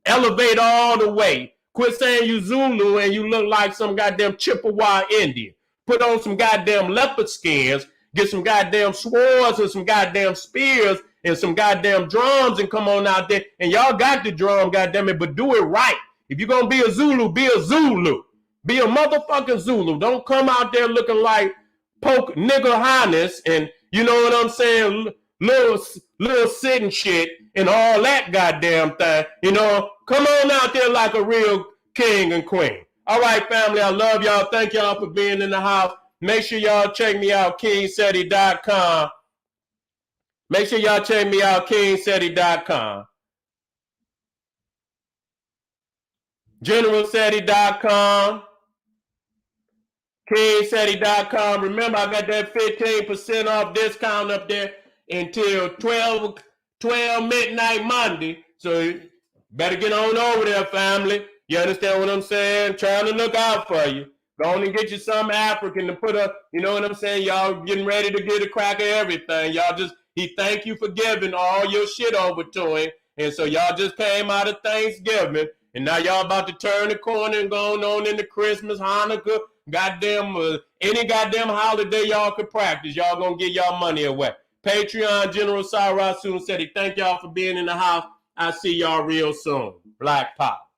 Elevate all the way. Quit saying you Zulu and you look like some goddamn Chippewa Indian. Put on some goddamn leopard skins, get some goddamn swords and some goddamn spears and some goddamn drums and come on out there. And y'all got the drum, goddamn it, but do it right. If you're gonna be a Zulu, be a Zulu. Be a motherfucking Zulu. Don't come out there looking like poke nigger highness and you know what I'm saying, little sitting shit and all that goddamn thing. You know, come on out there like a real king and queen. All right, family, I love y'all. Thank y'all for being in the house. Make sure y'all check me out, KingSeti.com. Make sure y'all check me out, KingSeti.com. GeneralSeti.com. KingSeti.com. Remember, I got that 15% off discount up there until 12 midnight Monday. So better get on over there, family. You understand what I'm saying? Trying to look out for you. Go on and get you some African to put up, you know what I'm saying? Y'all getting ready to get a crack of everything. Y'all just, he thank you for giving all your shit over to him. And so y'all just came out of Thanksgiving. And now y'all about to turn the corner and going on into Christmas, Hanukkah, goddamn, any goddamn holiday y'all could practice. Y'all gonna get y'all money away. Patreon, General Cyrus Soon said he thank y'all for being in the house. I'll see y'all real soon. Black Pop.